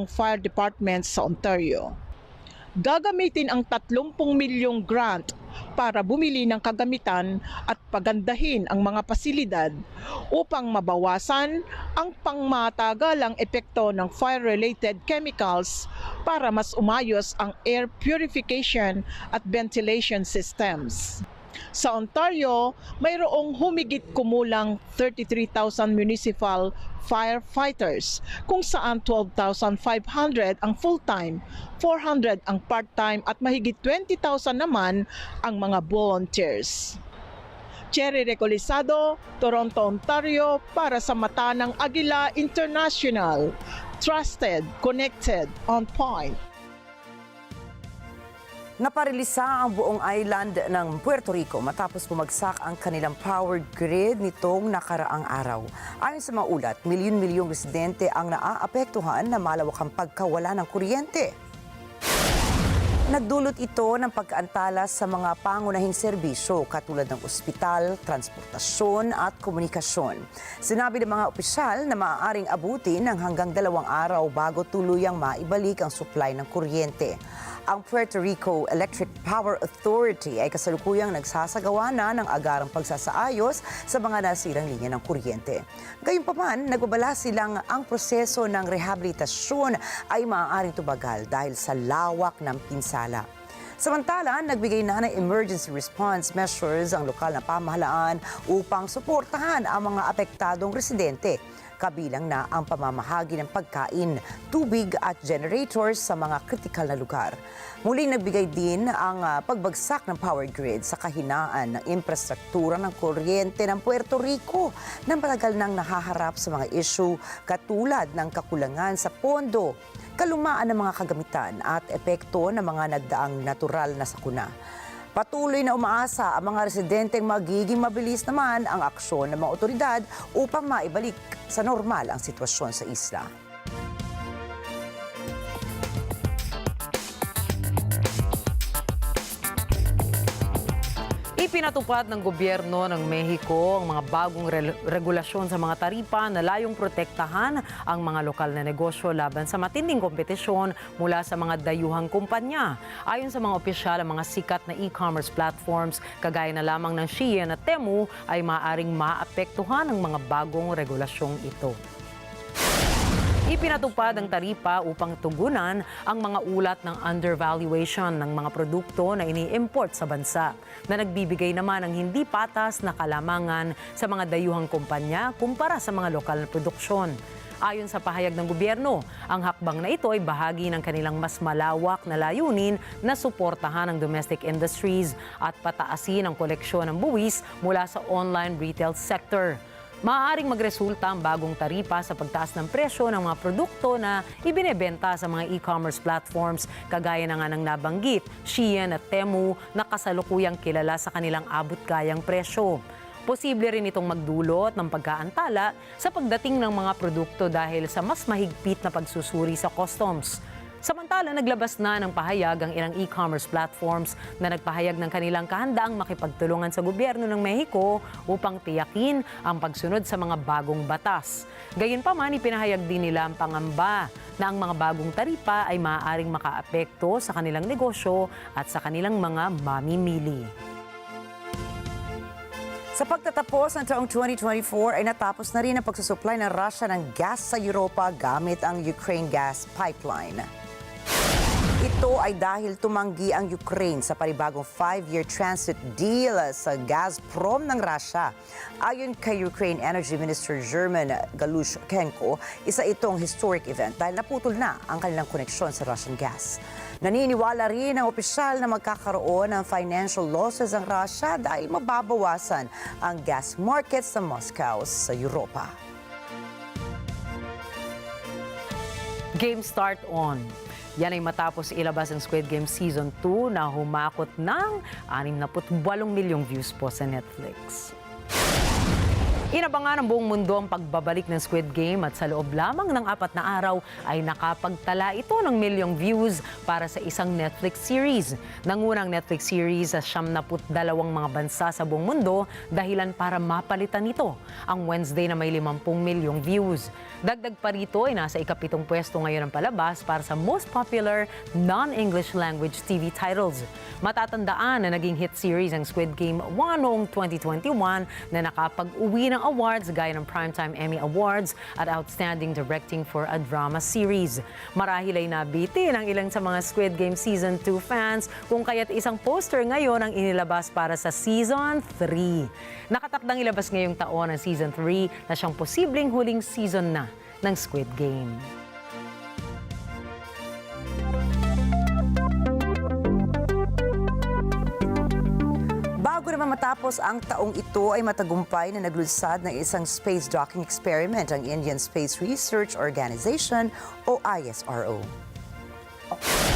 fire departments sa Ontario. Gagamitin ang 30 milyong grant para bumili ng kagamitan at pagandahin ang mga pasilidad upang mabawasan ang pangmatagalang epekto ng fire-related chemicals para mas umayos ang air purification at ventilation systems. Sa Ontario, mayroong humigit kumulang 33,000 municipal firefighters, kung saan 12,500 ang full-time, 400 ang part-time at mahigit 20,000 naman ang mga volunteers. Cherry Recorizado, Toronto, Ontario, para sa mata ng Agila International. Trusted, connected, on point. Naparilisa ang buong island ng Puerto Rico matapos bumagsak ang kanilang power grid nitong nakaraang araw. Ayon sa mga ulat, milyon-milyong residente ang naaapektuhan na malawakang pagkawala ng kuryente. Nagdulot ito ng pagkaantala sa mga pangunahing serbisyo katulad ng ospital, transportasyon at komunikasyon. Sinabi ng mga opisyal na maaaring abutin ng hanggang 2 araw bago tuluyang maibalik ang supply ng kuryente. Ang Puerto Rico Electric Power Authority ay kasalukuyang nagsasagawa na ng agarang pagsasaayos sa mga nasirang linya ng kuryente. Gayunpaman, nagbabala silang ang proseso ng rehabilitasyon ay maaaring tumagal dahil sa lawak ng pinsala. Samantala, nagbigay na ng emergency response measures ang lokal na pamahalaan upang suportahan ang mga apektadong residente. Kabilang na ang pamamahagi ng pagkain, tubig at generators sa mga kritikal na lugar. Muling nagbigay din ang pagbagsak ng power grid sa kahinaan ng infrastruktura ng kuryente ng Puerto Rico na matagal nang nahaharap sa mga issue katulad ng kakulangan sa pondo, kalumaan ng mga kagamitan at epekto ng mga nagdaang natural na sakuna. Patuloy na umaasa ang mga residenteng magiging mabilis naman ang aksyon ng mga otoridad upang maibalik sa normal ang sitwasyon sa isla. Ipinatupad ng gobyerno ng Mexico ang mga bagong regulasyon sa mga taripa na layong protektahan ang mga lokal na negosyo laban sa matinding kompetisyon mula sa mga dayuhang kumpanya. Ayon sa mga opisyal, ang mga sikat na e-commerce platforms kagaya na lamang ng Syrian at Temu ay maaaring maapektuhan ng mga bagong regulasyong ito. Ipinatupad ang taripa upang tugunan ang mga ulat ng undervaluation ng mga produkto na ini-import sa bansa na nagbibigay naman ng hindi patas na kalamangan sa mga dayuhang kumpanya kumpara sa mga lokal na produksyon. Ayon sa pahayag ng gobyerno, ang hakbang na ito ay bahagi ng kanilang mas malawak na layunin na suportahan ang domestic industries at pataasin ang koleksyon ng buwis mula sa online retail sector. Maaaring magresulta ang bagong taripa sa pagtaas ng presyo ng mga produkto na ibinebenta sa mga e-commerce platforms kagaya na nga ng nabanggit, Syrian at Temu na kasalukuyang kilala sa kanilang abot-kayang presyo. Posible rin itong magdulot ng pagkaantala sa pagdating ng mga produkto dahil sa mas mahigpit na pagsusuri sa customs. Samantala, naglabas na ng pahayag ang ilang e-commerce platforms na nagpahayag ng kanilang kahandaang makipagtulungan sa gobyerno ng Mexico upang tiyakin ang pagsunod sa mga bagong batas. Gayunpaman, ipinahayag din nila ang pangamba na ang mga bagong taripa ay maaaring makaapekto sa kanilang negosyo at sa kanilang mga mamimili. Sa pagtatapos ng taong 2024 ay natapos na rin ang pagsusupply ng Russia ng gas sa Europa gamit ang Ukraine gas pipeline. Ito ay dahil tumanggi ang Ukraine sa panibagong 5-year transit deal sa Gazprom ng Russia. Ayon kay Ukraine Energy Minister German Galushchenko, isa itong historic event dahil naputol na ang kanilang koneksyon sa Russian gas. Naniniwala rin ang opisyal na magkakaroon ng financial losses ang Russia dahil mababawasan ang gas markets sa Moscow sa Europa. Game start on. Yan ay matapos ilabas ang Squid Game Season 2 na humakot ng 68 milyong views po sa Netflix. Inabangan ng buong mundo ang pagbabalik ng Squid Game at sa loob lamang ng 4 na araw ay nakapagtala ito ng milyong views para sa isang Netflix series. Nangunang Netflix series sa 72 mga bansa sa buong mundo dahilan para mapalitan nito ang Wednesday na may 50 milyong views. Dagdag pa rito ay nasa ika-7 pwesto ngayon ang palabas para sa most popular non-English language TV titles. Matatandaan na naging hit series ang Squid Game 1 noong 2021 na nakapag-uwi ng awards gaya ng Primetime Emmy Awards at Outstanding Directing for a Drama Series. Marahil ay nabitin ang ilang sa mga Squid Game Season 2 fans kung kaya't isang poster ngayon ang inilabas para sa Season 3. Nakatakdang ilabas ngayong taon ang Season 3 na siyang posibleng huling season na ng Squid Game. Bago Bago naman matapos ang taong ito ay matagumpay na naglunsad ng isang space docking experiment ang Indian Space Research Organization o ISRO.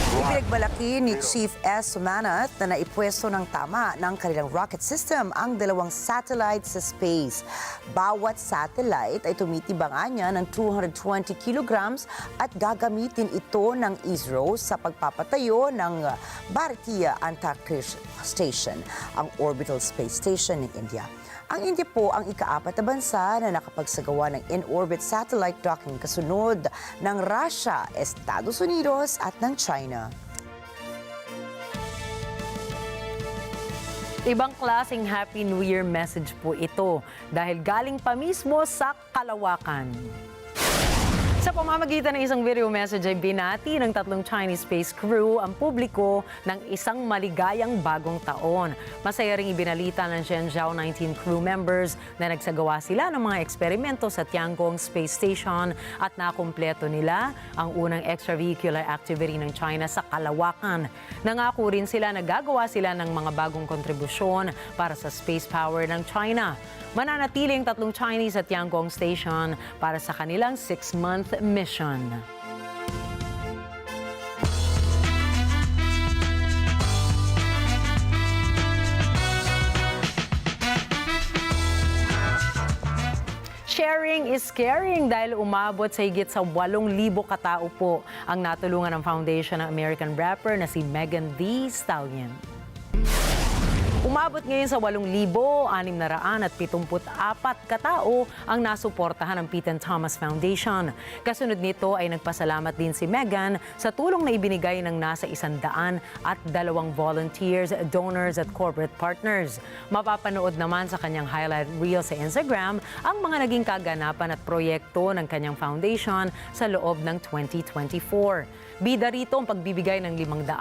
Ipinagmalaki ni Chief S. Sumanat na naipwesto ng tama ng kanilang rocket system ang dalawang satellite sa space. Bawat satellite ay tumitibang niya ng 220 kilograms at gagamitin ito ng ISRO sa pagpapatayo ng Bharatiya Antarctic Station, ang orbital space station ng India. Ang India po ang ika-4 na bansa na nakapagsagawa ng in-orbit satellite docking kasunod ng Russia, Estados Unidos at ng China. Ibang klaseng Happy New Year message po ito dahil galing pa mismo sa kalawakan. Sa pamamagitan ng isang video message ay binati ng 3 Chinese space crew ang publiko ng isang maligayang bagong taon. Masaya ring ibinalita ng Shenzhou 19 crew members na nagsagawa sila ng mga eksperimento sa Tiangong Space Station at nakumpleto nila ang unang extravehicular activity ng China sa kalawakan. Nangako rin sila na gagawa sila ng mga bagong kontribusyon para sa space power ng China. Mananatili ang 3 Chinese sa Tiangong Station para sa kanilang 6-month mission. Sharing is caring dahil umabot sa higit sa 8,000 katao po ang natulungan ng foundation ng American rapper na si Megan Thee Stallion. Umabot ngayon sa 8,674 katao ang nasuportahan ng Pete and Thomas Foundation. Kasunod nito ay nagpasalamat din si Megan sa tulong na ibinigay ng nasa 102 volunteers, donors at corporate partners. Mapapanood naman sa kanyang highlight reel sa Instagram ang mga naging kaganapan at proyekto ng kanyang foundation sa loob ng 2024. Bida rito ang pagbibigay ng $550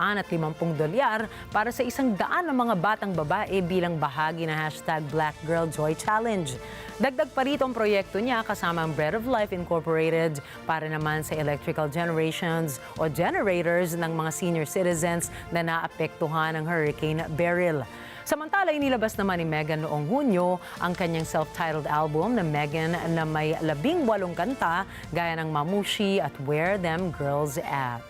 para sa 100 na mga batang babae bilang bahagi na #BlackGirlJoy Challenge. Dagdag pa rito ang proyekto niya kasama ang Bread of Life Incorporated para naman sa electrical generations o generators ng mga senior citizens na naapektuhan ng Hurricane Beryl. Samantala, inilabas naman ni Megan noong Hunyo ang kanyang self-titled album na Megan na may 18 kanta gaya ng Mamushi at Where Them Girls At.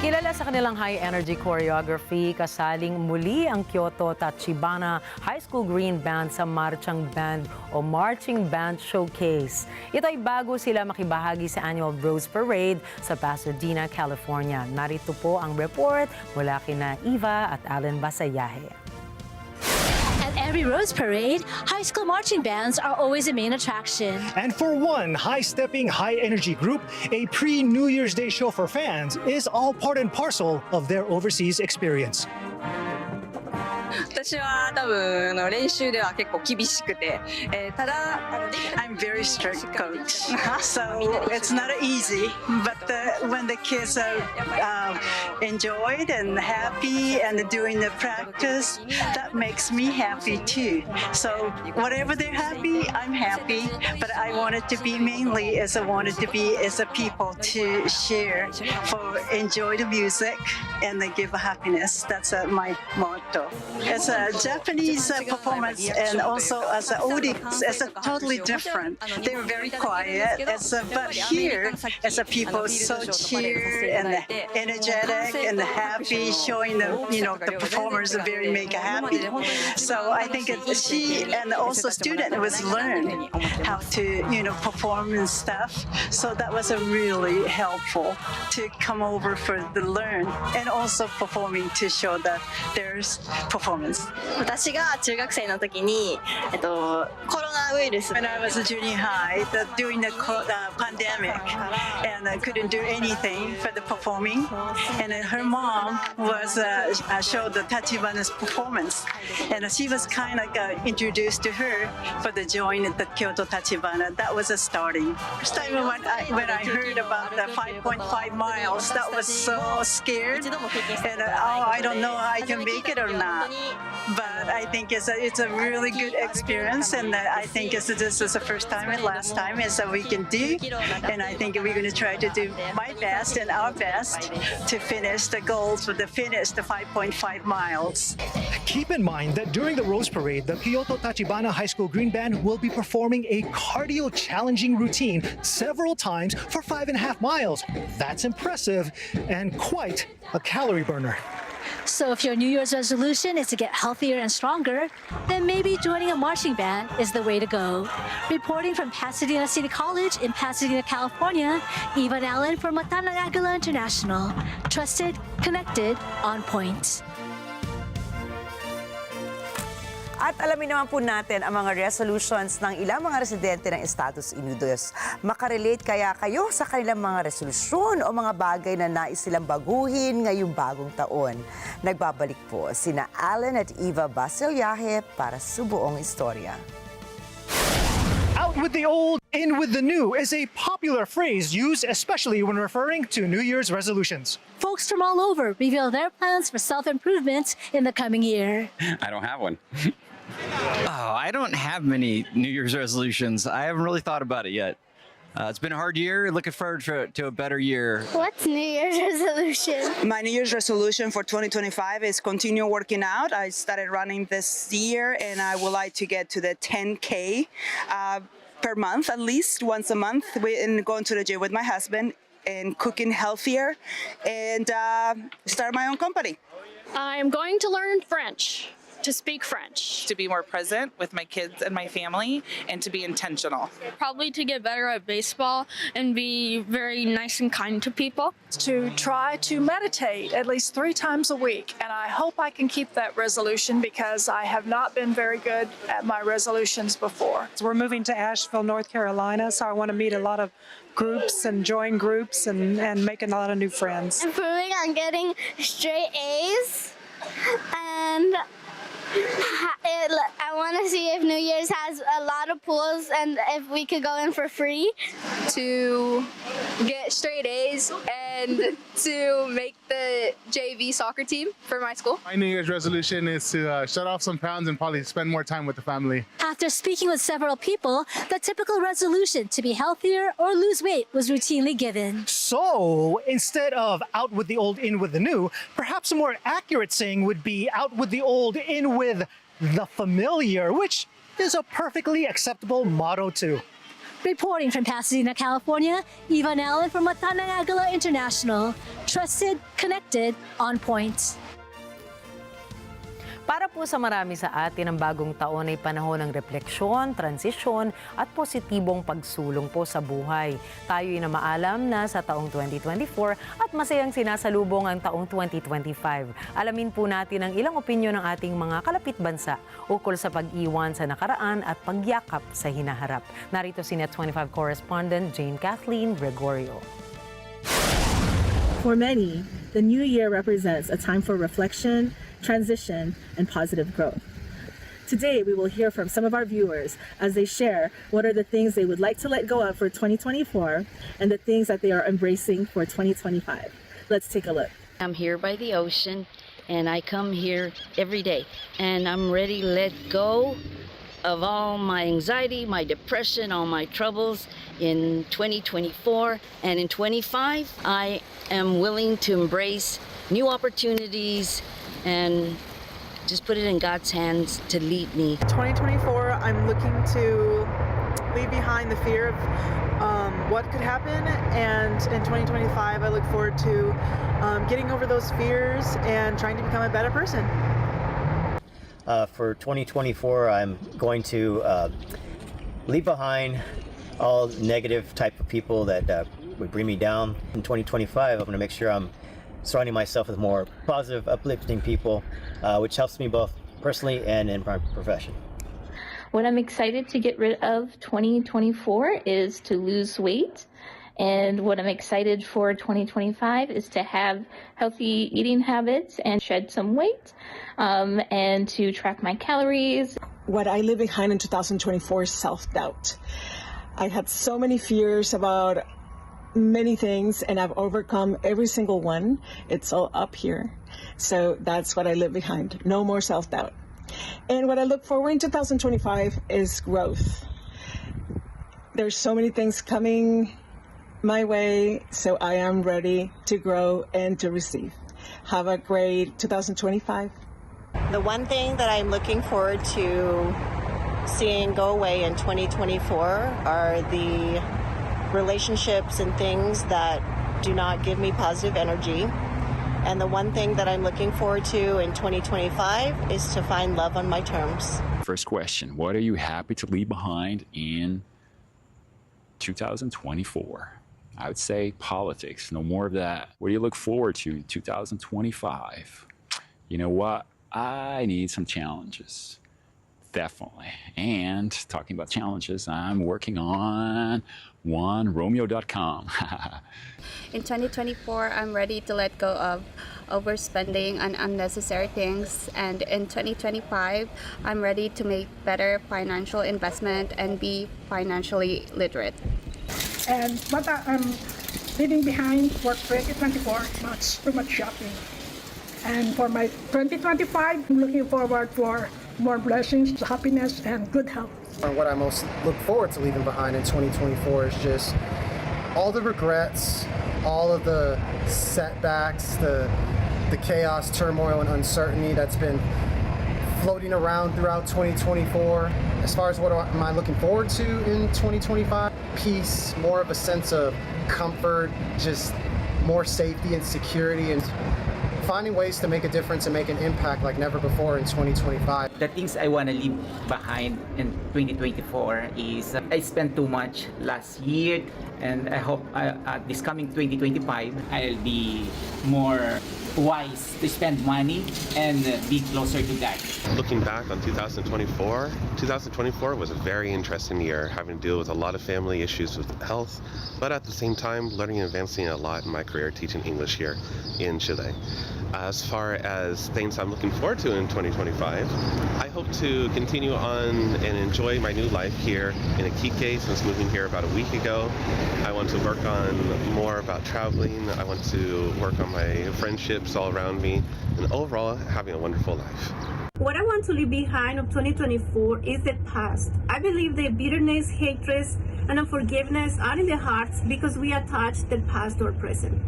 Kilala sa kanilang high-energy choreography, kasaling muli ang Kyoto Tachibana High School Green Band sa Marching Band o Marching Band Showcase. Ito ay bago sila makibahagi sa annual Rose Parade sa Pasadena, California. Narito po ang report mula kina Eva at Alan Basayahe. At every Rose Parade, high school marching bands are always a main attraction. And for one high-stepping, high-energy group, a pre-New Year's Day show for fans is all part and parcel of their overseas experience. 私は多分練習では結構厳しくて、ただ I'm very strict coach, so it's not easy. But when the kids are enjoyed and happy and doing the practice, that makes me happy too. So whatever they're happy, I'm happy. But I want it to be mainly as I wanted to be as a people to share, for enjoy the music and then give happiness. That's my motto. As a Japanese performance and also as an audience, it's totally different. They were very quiet, but here, as a people, so cheer and energetic and happy, showing the the performers are very make happy. So I think she and also student was learn how to perform and stuff. So that was a really helpful to come over for the learn and also performing to show that there's performance. 私が中学生の時に、コロナウイルス When I was a junior high, during the pandemic, and I couldn't do anything for the performing, and then her mom was showed the Tachibana's performance, and she was kind of introduced to her for the join at the Kyoto Tachibana. That was a starting. First time when I heard about the 5.5 miles, that was so scared, and I don't know I can make it or not. But I think it's a really good experience, and I think because this is the first time and last time, and so we can do. And I think we're going to try to do my best and our best to finish the goals for the finish, the 5.5 miles. Keep in mind that during the Rose Parade, the Kyoto Tachibana High School Green Band will be performing a cardio challenging routine several times for 5.5 miles. That's impressive and quite a calorie burner. So if your New Year's resolution is to get healthier and stronger, then maybe joining a marching band is the way to go. Reporting from Pasadena City College in Pasadena, California, Ivan Allen for Mathay Agila International. Trusted, connected, on point. At alamin naman po natin ang mga resolutions ng ilang mga residente ng Estados Unidos. Makarelate kaya kayo sa kanilang mga resolusyon o mga bagay na nais silang baguhin ngayong bagong taon. Nagbabalik po sina Allen at Eva Basilyahe para sa buong istorya. Out with the old, in with the new is a popular phrase used especially when referring to New Year's resolutions. Folks from all over reveal their plans for self-improvement in the coming year. I don't have one. Oh, I don't have many New Year's resolutions. I haven't really thought about it yet. It's been a hard year. Looking forward to a better year. What's New Year's resolution? My New Year's resolution for 2025 is continue working out. I started running this year, and I would like to get to the 10K per month, at least once a month, and going to the gym with my husband and cooking healthier and start my own company. I'm going to learn French. To speak French. To be more present with my kids and my family, and to be intentional. Probably to get better at baseball and be very nice and kind to people. To try to meditate at least 3 times a week, and I hope I can keep that resolution because I have not been very good at my resolutions before. So we're moving to Asheville, North Carolina, so I want to meet a lot of groups and join groups and making a lot of new friends. Improving on getting straight A's, and I want to see if New Year's has a lot of pools and if we could go in for free. To get straight A's and to make the JV soccer team for my school. My New Year's resolution is to shut off some pounds and probably spend more time with the family. After speaking with several people, the typical resolution to be healthier or lose weight was routinely given. So, instead of out with the old, in with the new, perhaps a more accurate saying would be out with the old, in with the familiar, which is a perfectly acceptable motto too. Reporting from Pasadena, California, Ivan Allen for Mathay Agila International. Trusted, connected, on point. Para po sa marami sa atin, ang bagong taon ay panahon ng refleksyon, transisyon at positibong pagsulong po sa buhay. Tayo'y namaalam na sa taong 2024 at masayang sinasalubong ang taong 2025. Alamin po natin ang ilang opinyon ng ating mga kalapit bansa ukol sa pag-iwan sa nakaraan at pagyakap sa hinaharap. Narito si Net 25 correspondent Jane Kathleen Gregorio. For many, the new year represents a time for reflection, transition, and positive growth. Today, we will hear from some of our viewers as they share what are the things they would like to let go of for 2024 and the things that they are embracing for 2025. Let's take a look. I'm here by the ocean, and I come here every day, and I'm ready to let go of all my anxiety, my depression, all my troubles in 2024. And in 25, I am willing to embrace new opportunities and just put it in God's hands to lead me. 2024, I'm looking to leave behind the fear of what could happen, and in 2025, I look forward to getting over those fears and trying to become a better person. For 2024, I'm going to leave behind all negative type of people that would bring me down. In 2025, I'm going to make sure I'm surrounding myself with more positive, uplifting people, which helps me both personally and in my profession. What I'm excited to get rid of 2024 is to lose weight. And what I'm excited for 2025 is to have healthy eating habits and shed some weight, and to track my calories. What I leave behind in 2024 is self-doubt. I had so many fears about many things, and I've overcome every single one. It's all up here. So that's what I leave behind. No more self-doubt. And what I look forward in 2025 is growth. There's so many things coming my way, so I am ready to grow and to receive. Have a great 2025. The one thing that I'm looking forward to seeing go away in 2024 are the relationships and things that do not give me positive energy. And the one thing that I'm looking forward to in 2025 is to find love on my terms. First question, what are you happy to leave behind in 2024? I would say politics, no more of that. What do you look forward to in 2025? You know what? I need some challenges. Definitely. And talking about challenges, I'm working on OneRomeo.com. In 2024, I'm ready to let go of overspending on unnecessary things. And in 2025, I'm ready to make better financial investment and be financially literate. And what I'm leaving behind for 2024 is too much shopping. And for my 2025, I'm looking forward for more blessings, happiness, and good health. What I most look forward to leaving behind in 2024 is just all the regrets, all of the setbacks, the chaos, turmoil, and uncertainty that's been floating around throughout 2024. As far as what am I looking forward to in 2025? Peace, more of a sense of comfort, just more safety and security, and finding ways to make a difference and make an impact like never before in 2025. The things I want to leave behind in 2024 is I spent too much last year, and I hope this coming 2025 I'll be more wise to spend money and be closer to God. Looking back on 2024 was a very interesting year, having to deal with a lot of family issues with health, but at the same time learning and advancing a lot in my career teaching English here in Chile. As far as things I'm looking forward to in 2025, I hope to continue on and enjoy my new life here in Iquique since moving here about a week ago. I want to work on more about traveling. I want to work on my friendships all around me, and overall having a wonderful life. What I want to leave behind of 2024 is the past. I believe the bitterness, hatred, and unforgiveness are in the hearts because we attach the past to our present.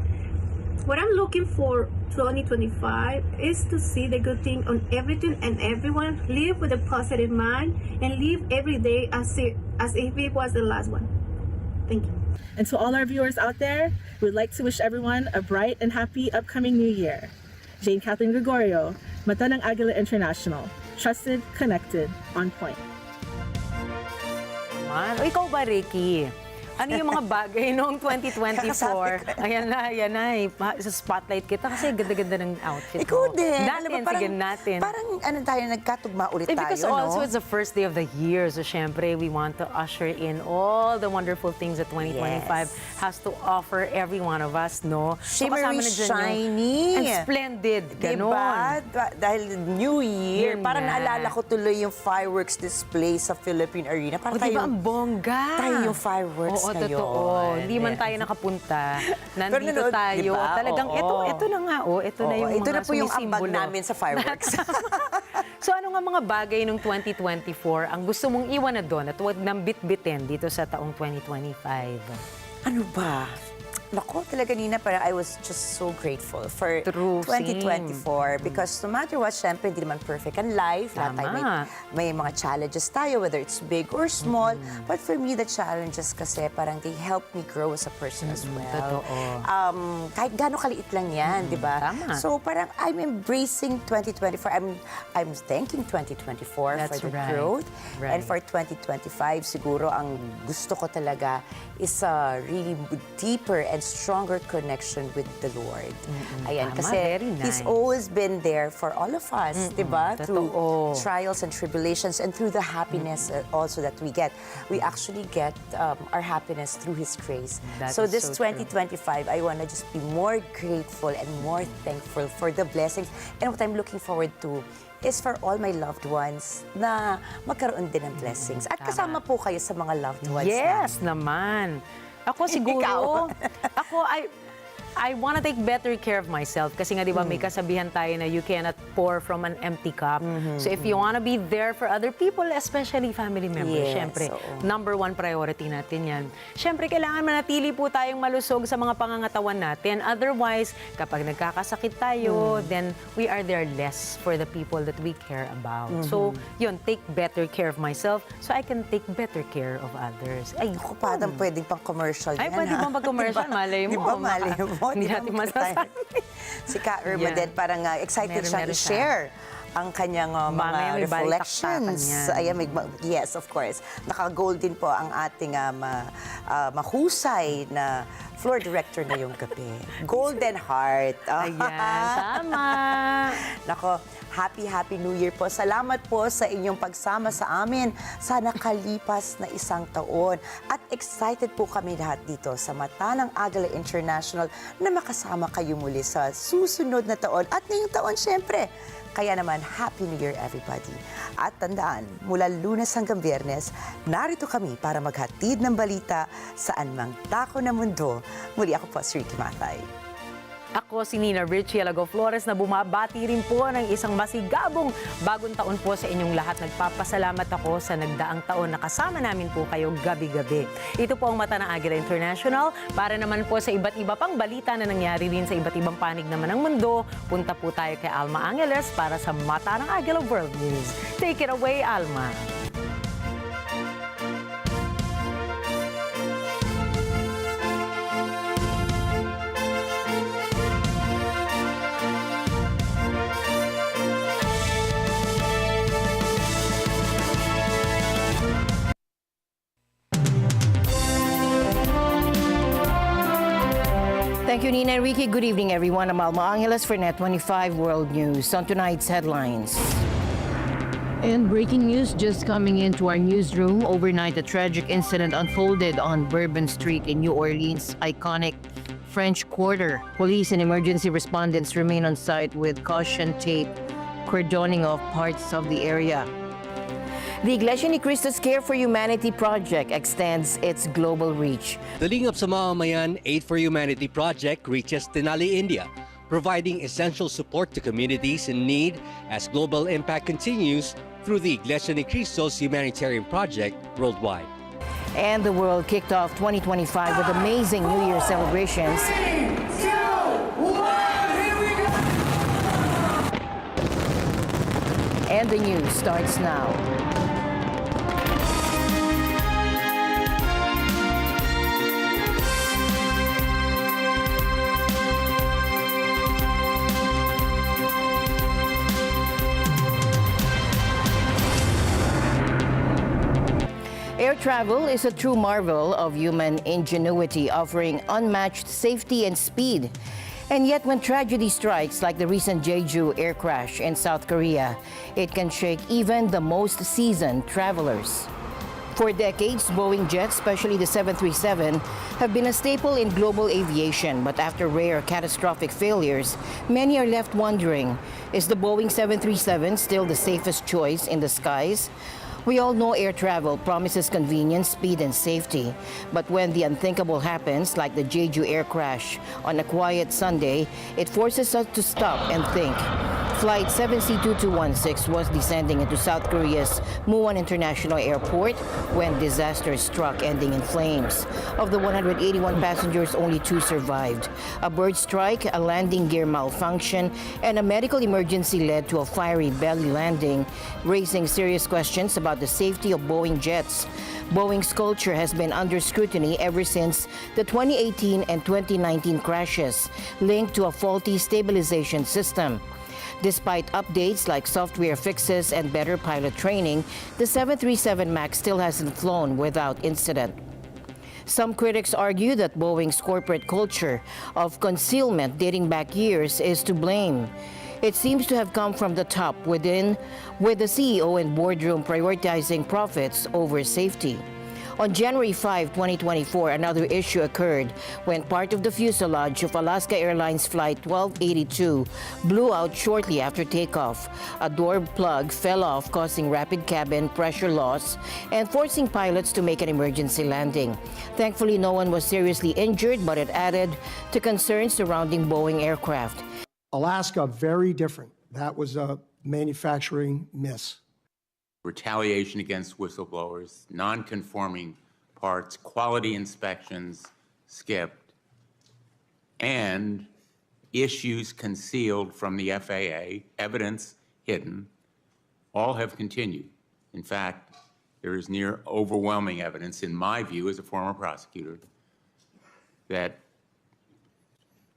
What I'm looking for 2025 is to see the good thing on everything and everyone, live with a positive mind, and live every day as if it was the last one. Thank you. And to all our viewers out there, we'd like to wish everyone a bright and happy upcoming new year. Jane Kathleen Gregorio, Mata ng Agila International. Trusted, connected, on point. Man, o ikaw ba, Rikki? Ano yung mga bagay noong 2024? Ayan na. Sa spotlight kita kasi ganda-ganda ng outfit Ikaw mo. din. Natin. Parang tayo, nagkatugma ulit tayo, because also it's the first day of the year. So, syempre, we want to usher in all the wonderful things that 2025 has to offer every one of us, no? Shimmery, shiny. And splendid. Ganon. Diba? Dahil New Year, parang naalala ko tuloy yung fireworks display sa Philippine Arena. Parang diba ang bongga? Tayo yung fireworks ngayon. Totoo. Hindi man tayo nakapunta. Nandito tayo. Diba? Talagang ito na nga. Ito na yung ito mga na po yung ambag sumisimbolo namin sa fireworks. So ano nga mga bagay ng 2024 ang gusto mong iwan na doon at huwag nang bitbitin dito sa taong 2025? Ano ba? Naku, talaga Nina, parang I was just so grateful for 2024 because no matter what, syempre hindi naman perfect ang life. Lahat tayo may mga challenges tayo, whether it's big or small. But for me, the challenges kasi parang they help me grow as a person as well. Kahit gaano kaliit lang yan, di ba? So parang I'm embracing 2024. I'm thanking 2024 for the growth. And for 2025, siguro ang gusto ko talaga is a really deeper and stronger connection with the Lord. Ayan, kasi He's always been there for all of us, diba? Through trials and tribulations and through the happiness also that we get. We actually get our happiness through His grace. So this 2025, I want to just be more grateful and more thankful for the blessings. And what I'm looking forward to is for all my loved ones na magkaroon din ng blessings. At kasama po kayo sa mga loved ones Yes naman. Ako siguro, I want to take better care of myself kasi nga 'di ba may kasabihan tayo na you cannot pour from an empty cup. So if you want to be there for other people, especially family members, Yes, syempre, oo. number one priority natin 'yan. Syempre kailangan manatili po tayong malusog sa mga pangangatawan natin. Otherwise, kapag nagkakasakit tayo, then we are there less for the people that we care about. So, yun, take better care of myself so I can take better care of others. Ay, Ako pa, pwedeng pang commercial Ay, yan. pwede bang pag-commercial? Malay mo. Di ba, malay mo? Hindi Di ba, natin masasabi. Si Ka Irma Yeah. din, parang excited siyang Meron i-share ang kanyang Mamaya mga may reflections. balitaktakan Ayan, yes, of course. Naka-gold din po ang ating mahusay na floor director ngayong gabi. Golden Heart. Ayan, tama. Nako, happy New Year po. Salamat po sa inyong pagsama sa amin sa nakalipas na isang taon. At excited po kami lahat dito sa mata ng Agila International na makasama kayo muli sa susunod na taon. At ngayong taon, syempre, kaya naman, Happy New Year, everybody. At tandaan, mula Lunes hanggang Biyernes, narito kami para maghatid ng balita saan mang dako na mundo. Muli ako po, si Rikki Mathay. Ako si Rikki Alagao Flores na bumabati rin po ng isang masigabong bagong taon po sa inyong lahat. Nagpapasalamat ako sa nagdaang taon na kasama namin po kayo gabi-gabi. Ito po ang mata ng Agila International. Para naman po sa iba't iba pang balita na nangyari rin sa iba't ibang panig naman ng mundo, punta po tayo kay Alma Angeles para sa mata ng Agila World News. Take it away, Alma. Thank you, Nina and Rikki. Good evening, everyone. I'm Alma Angeles for Net 25 World News. On tonight's headlines. And breaking news just coming into our newsroom. Overnight, a tragic incident unfolded on Bourbon Street in New Orleans' iconic French Quarter. Police and emergency respondents remain on site with caution tape cordoning off parts of the area. The Iglesia ni Cristo's Care for Humanity project extends its global reach. The Lingap sa Mamamayan Aid for Humanity project reaches Tenali, India, providing essential support to communities in need as global impact continues through the Iglesia ni Cristo's humanitarian project worldwide. And the world kicked off 2025 with amazing New Year celebrations. 3, 2, 1, here we go! And the news starts now. Air travel is a true marvel of human ingenuity, offering unmatched safety and speed. And yet, when tragedy strikes, like the recent Jeju air crash in South Korea, it can shake even the most seasoned travelers. For decades, Boeing jets, especially the 737, have been a staple in global aviation. But after rare catastrophic failures, many are left wondering, is the Boeing 737 still the safest choice in the skies? We all know air travel promises convenience, speed, and safety. But when the unthinkable happens, like the Jeju air crash on a quiet Sunday, it forces us to stop and think. Flight 7C2216 was descending into South Korea's Muan International Airport when disaster struck, ending in flames. Of the 181 passengers, only 2 survived. A bird strike, a landing gear malfunction, and a medical emergency led to a fiery belly landing, raising serious questions about the safety of Boeing jets. Boeing's culture has been under scrutiny ever since the 2018 and 2019 crashes, linked to a faulty stabilization system. Despite updates like software fixes and better pilot training, the 737 MAX still hasn't flown without incident. Some critics argue that Boeing's corporate culture of concealment dating back years is to blame. It seems to have come from the top within, with the CEO and boardroom prioritizing profits over safety. On January 5, 2024, another issue occurred when part of the fuselage of Alaska Airlines Flight 1282 blew out shortly after takeoff. A door plug fell off, causing rapid cabin pressure loss and forcing pilots to make an emergency landing. Thankfully, no one was seriously injured, but it added to concerns surrounding Boeing aircraft. Alaska, very different. That was a manufacturing miss. Retaliation against whistleblowers, non-conforming parts, quality inspections skipped, and issues concealed from the FAA, evidence hidden, all have continued. In fact, there is near overwhelming evidence, in my view as a former prosecutor, that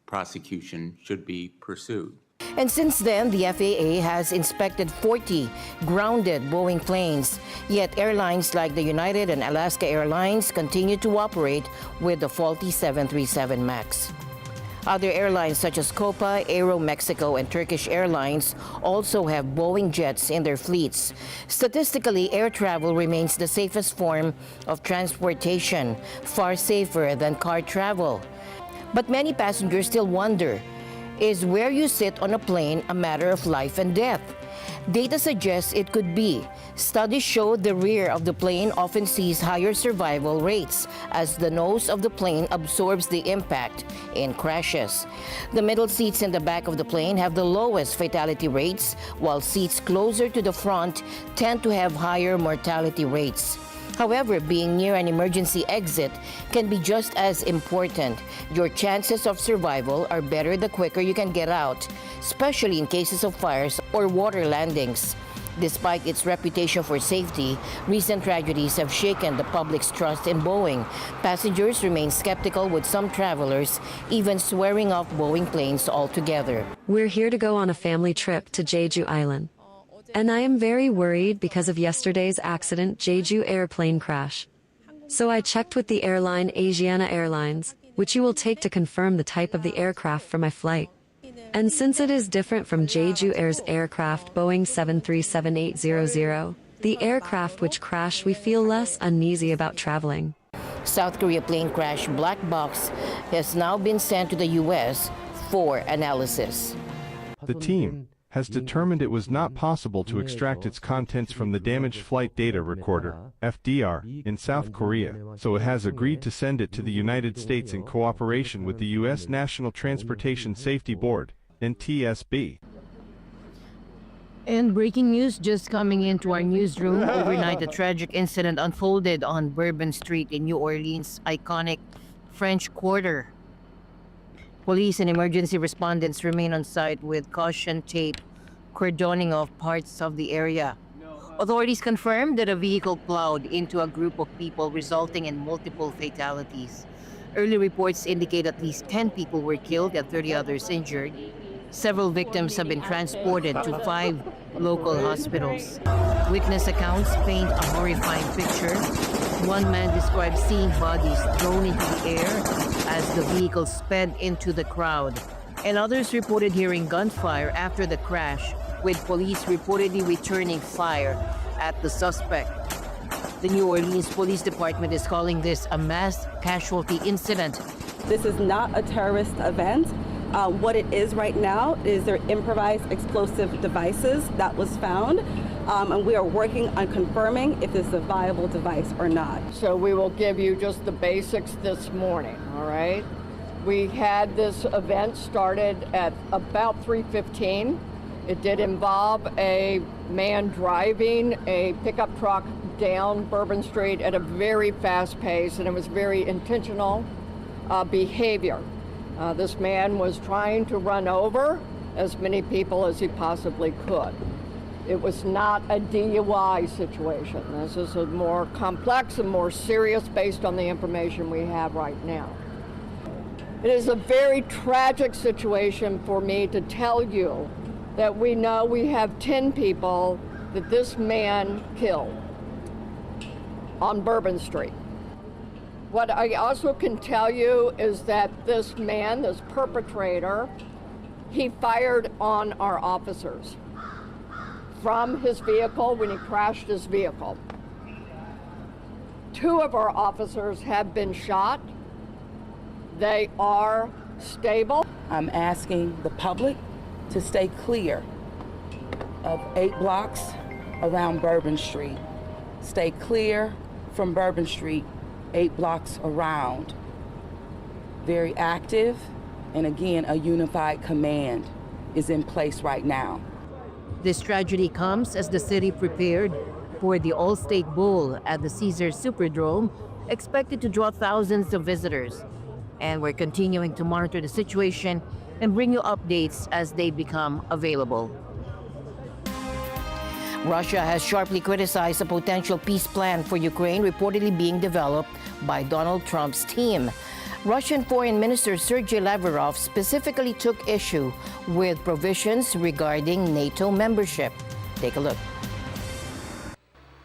prosecution should be pursued. And since then, the FAA has inspected 40 grounded Boeing planes. Yet airlines like the United and Alaska Airlines continue to operate with the faulty 737 MAX. Other airlines such as Copa, Aero Mexico, and Turkish Airlines also have Boeing jets in their fleets. Statistically, air travel remains the safest form of transportation, far safer than car travel. But many passengers still wonder, is where you sit on a plane a matter of life and death? Data suggests it could be. Studies show the rear of the plane often sees higher survival rates as the nose of the plane absorbs the impact in crashes. The middle seats in the back of the plane have the lowest fatality rates, while seats closer to the front tend to have higher mortality rates. However, being near an emergency exit can be just as important. Your chances of survival are better the quicker you can get out, especially in cases of fires or water landings. Despite its reputation for safety, recent tragedies have shaken the public's trust in Boeing. Passengers remain skeptical, with some travelers even swearing off Boeing planes altogether. We're here to go on a family trip to Jeju Island. And I am very worried because of yesterday's accident Jeju airplane crash. So I checked with the airline Asiana Airlines, which you will take to confirm the type of the aircraft for my flight. And since it is different from Jeju Air's aircraft Boeing 737-800, the aircraft which crashed, we feel less uneasy about traveling. South Korea plane crash black box has now been sent to the U.S. for analysis. The team has determined it was not possible to extract its contents from the damaged flight data recorder, FDR, in South Korea, so it has agreed to send it to the United States in cooperation with the U.S. National Transportation Safety Board, NTSB. And breaking news just coming into our newsroom. Overnight, a tragic incident unfolded on Bourbon Street in New Orleans' iconic French Quarter. Police and emergency respondents remain on site with caution tape cordoning off parts of the area. Authorities confirmed that a vehicle plowed into a group of people, resulting in multiple fatalities. Early reports indicate at least 10 people were killed and 30 others injured. Several victims have been transported to 5 local hospitals. Witness accounts paint a horrifying picture. One man described seeing bodies thrown into the air as the vehicle sped into the crowd. And others reported hearing gunfire after the crash, with police reportedly returning fire at the suspect. The New Orleans Police Department is calling this a mass casualty incident. This is not a terrorist event. What it is right now is their improvised explosive devices that was found, and we are working on confirming if it's a viable device or not. So we will give you just the basics this morning, all right? We had this event started at about 3:15. It did involve a man driving a pickup truck down Bourbon Street at a very fast pace, and it was very intentional behavior. This man was trying to run over as many people as he possibly could. It was not a DUI situation. This is a more complex and more serious based on the information we have right now. It is a very tragic situation for me to tell you that we know we have 10 people that this man killed on Bourbon Street. What I also can tell you is that this man, this perpetrator, he fired on our officers from his vehicle when he crashed his vehicle. 2 of our officers have been shot. They are stable. I'm asking the public to stay clear of 8 blocks around Bourbon Street. Stay clear from Bourbon Street, 8 blocks around. Very active, and again, a unified command is in place right now. This tragedy comes as the city prepared for the All-State Bowl at the Caesars Superdome, expected to draw thousands of visitors. And we're continuing to monitor the situation and bring you updates as they become available. Russia has sharply criticized a potential peace plan for Ukraine reportedly being developed by Donald Trump's team. Russian Foreign Minister Sergei Lavrov specifically took issue with provisions regarding NATO membership. Take a look.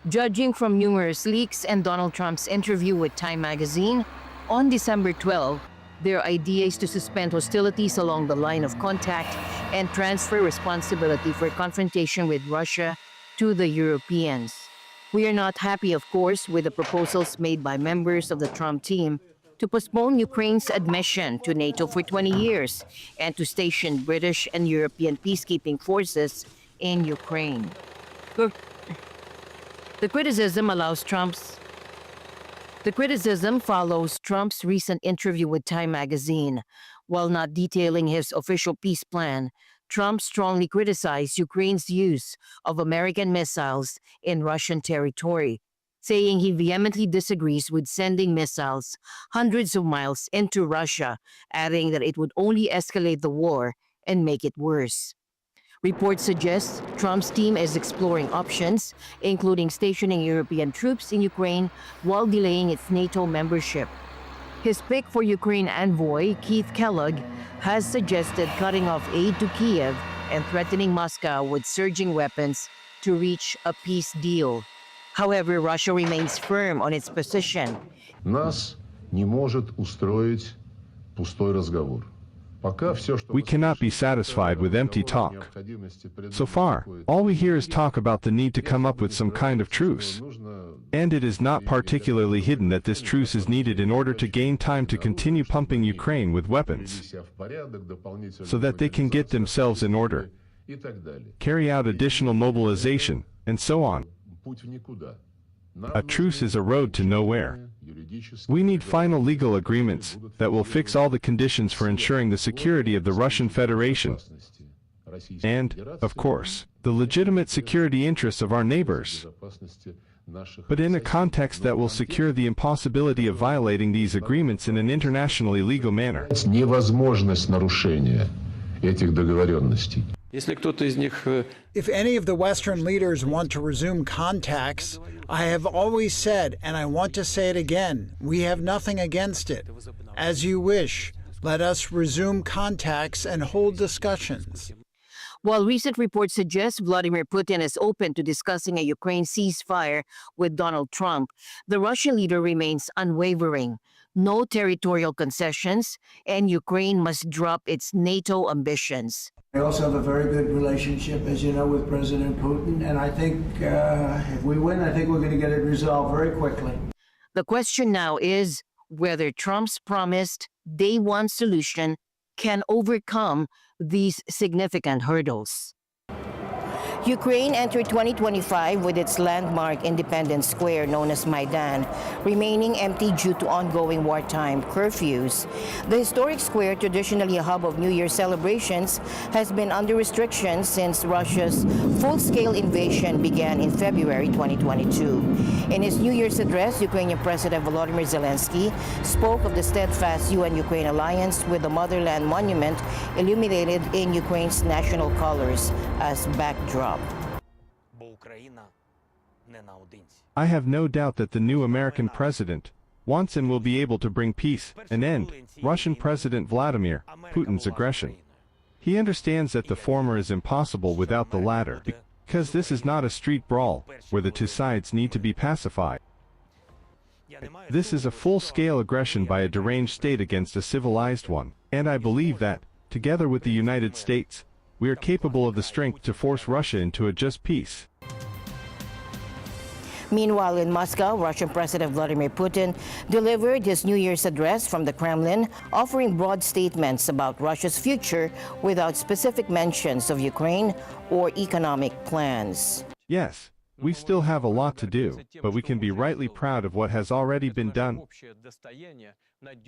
Judging from numerous leaks and Donald Trump's interview with Time magazine, on December 12, their idea is to suspend hostilities along the line of contact and transfer responsibility for confrontation with Russia to the Europeans. We are not happy, of course, with the proposals made by members of the Trump team to postpone Ukraine's admission to NATO for 20 years and to station British and European peacekeeping forces in Ukraine. The criticism follows Trump's recent interview with Time magazine. While not detailing his official peace plan, Trump strongly criticized Ukraine's use of American missiles in Russian territory, saying he vehemently disagrees with sending missiles hundreds of miles into Russia, adding that it would only escalate the war and make it worse. Reports suggest Trump's team is exploring options, including stationing European troops in Ukraine while delaying its NATO membership. His pick for Ukraine envoy, Keith Kellogg, has suggested cutting off aid to Kiev and threatening Moscow with surging weapons to reach a peace deal. However, Russia remains firm on its position. Нас не может устроить пустой разговор. We cannot be satisfied with empty talk. So far, all we hear is talk about the need to come up with some kind of truce. And it is not particularly hidden that this truce is needed in order to gain time to continue pumping Ukraine with weapons, so that they can get themselves in order, carry out additional mobilization, and so on. A truce is a road to nowhere. We need final legal agreements that will fix all the conditions for ensuring the security of the Russian Federation and, of course, the legitimate security interests of our neighbors, but in a context that will secure the impossibility of violating these agreements in an internationally legal manner. Невозможность нарушения этих договоренностей. If any of the Western leaders want to resume contacts, I have always said, and I want to say it again, we have nothing against it. As you wish, let us resume contacts and hold discussions. While recent reports suggest Vladimir Putin is open to discussing a Ukraine ceasefire with Donald Trump, the Russian leader remains unwavering. No territorial concessions, and Ukraine must drop its NATO ambitions. I also have a very good relationship, as you know, with President Putin, and I think if we win, I think we're going to get it resolved very quickly. The question now is whether Trump's promised day one solution can overcome these significant hurdles. Ukraine entered 2025 with its landmark Independence Square, known as Maidan, remaining empty due to ongoing wartime curfews. The historic square, traditionally a hub of New Year celebrations, has been under restrictions since Russia's full-scale invasion began in February 2022. In his New Year's address, Ukrainian President Volodymyr Zelensky spoke of the steadfast UN-Ukraine alliance with the Motherland Monument illuminated in Ukraine's national colors as backdrop. I have no doubt that the new American president wants and will be able to bring peace and end Russian President Vladimir Putin's aggression. He understands that the former is impossible without the latter, because this is not a street brawl where the two sides need to be pacified. This is a full-scale aggression by a deranged state against a civilized one, and I believe that, together with the United States, we are capable of the strength to force Russia into a just peace. Meanwhile, in Moscow, Russian President Vladimir Putin delivered his New Year's address from the Kremlin, offering broad statements about Russia's future without specific mentions of Ukraine or economic plans. Yes, we still have a lot to do, but we can be rightly proud of what has already been done.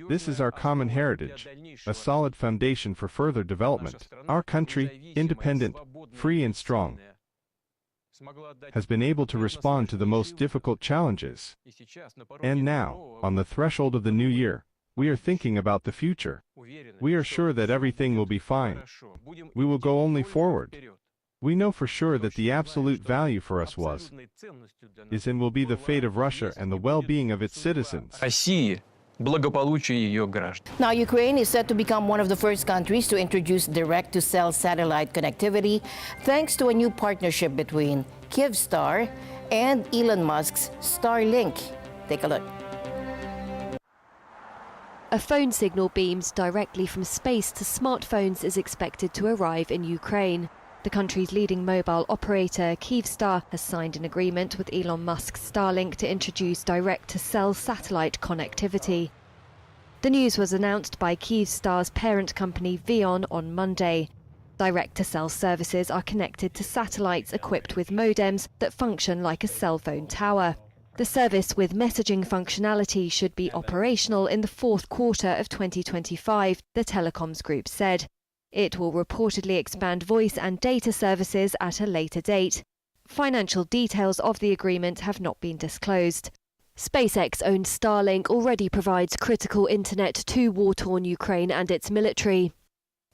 This is our common heritage, a solid foundation for further development. Our country, independent, free and strong, has been able to respond to the most difficult challenges. And now, on the threshold of the new year, we are thinking about the future. We are sure that everything will be fine. We will go only forward. We know for sure that the absolute value for us is and will be the fate of Russia and the well-being of its citizens. Now, Ukraine is set to become one of the first countries to introduce direct-to-cell satellite connectivity thanks to a new partnership between Kyivstar and Elon Musk's Starlink. Take a look. A phone signal beamed directly from space to smartphones is expected to arrive in Ukraine. The country's leading mobile operator, Kyivstar, has signed an agreement with Elon Musk's Starlink to introduce direct-to-cell satellite connectivity. The news was announced by Kyivstar's parent company VEON on Monday. Direct-to-cell services are connected to satellites equipped with modems that function like a cell phone tower. The service with messaging functionality should be operational in the fourth quarter of 2025, the telecoms group said. It will reportedly expand voice and data services at a later date. Financial details of the agreement have not been disclosed. SpaceX-owned Starlink already provides critical internet to war-torn Ukraine and its military.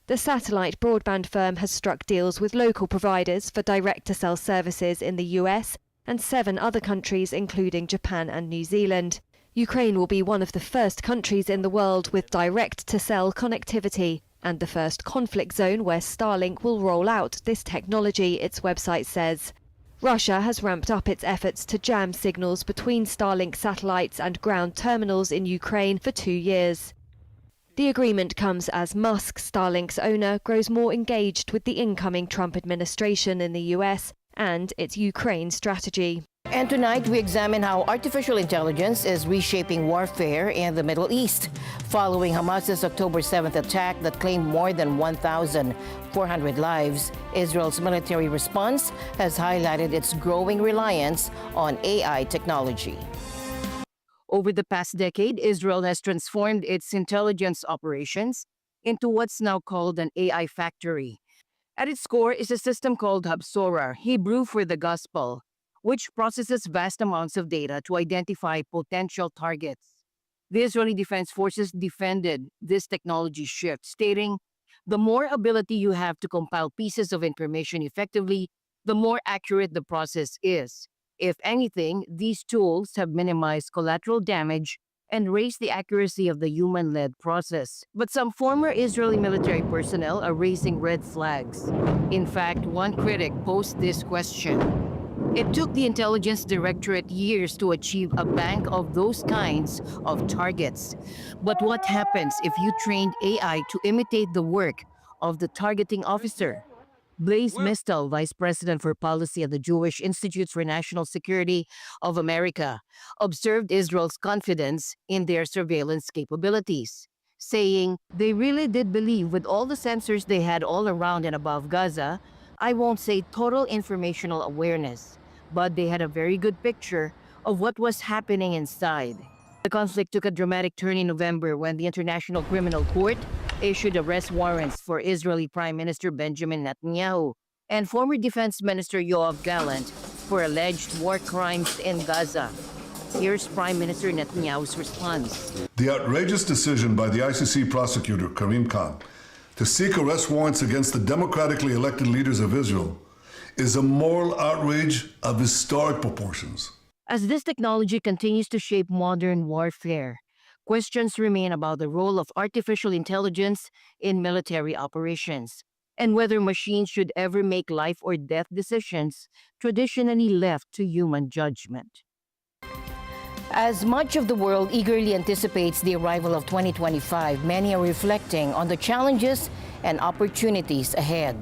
The satellite broadband firm has struck deals with local providers for direct-to-cell services in the US and 7 other countries, including Japan and New Zealand. Ukraine will be one of the first countries in the world with direct-to-cell connectivity, and the first conflict zone where Starlink will roll out this technology, its website says. Russia has ramped up its efforts to jam signals between Starlink satellites and ground terminals in Ukraine for 2 years. The agreement comes as Musk, Starlink's owner, grows more engaged with the incoming Trump administration in the US and its Ukraine strategy. And tonight, we examine how artificial intelligence is reshaping warfare in the Middle East, following Hamas's October 7th attack that claimed more than 1,400 lives. Israel's military response has highlighted its growing reliance on AI technology. Over the past decade, Israel has transformed its intelligence operations into what's now called an AI factory. At its core is a system called Habsorah, Hebrew for the gospel, which processes vast amounts of data to identify potential targets. The Israeli Defense Forces defended this technology shift, stating, "The more ability you have to compile pieces of information effectively, the more accurate the process is. If anything, these tools have minimized collateral damage and raised the accuracy of the human-led process." But some former Israeli military personnel are raising red flags. In fact, one critic posed this question: "It took the Intelligence Directorate years to achieve a bank of those kinds of targets. But what happens if you trained AI to imitate the work of the targeting officer?" Blaise Mistel, Vice President for Policy at the Jewish Institute for National Security of America, observed Israel's confidence in their surveillance capabilities, saying, "They really did believe with all the sensors they had all around and above Gaza, I won't say total informational awareness, but they had a very good picture of what was happening inside." The conflict took a dramatic turn in November when the International Criminal Court issued arrest warrants for Israeli Prime Minister Benjamin Netanyahu and former Defense Minister Yoav Gallant for alleged war crimes in Gaza. Here's Prime Minister Netanyahu's response. The outrageous decision by the ICC prosecutor, Karim Khan, to seek arrest warrants against the democratically elected leaders of Israel is a moral outrage of historic proportions. As this technology continues to shape modern warfare, questions remain about the role of artificial intelligence in military operations and whether machines should ever make life or death decisions traditionally left to human judgment. As much of the world eagerly anticipates the arrival of 2025, many are reflecting on the challenges and opportunities ahead.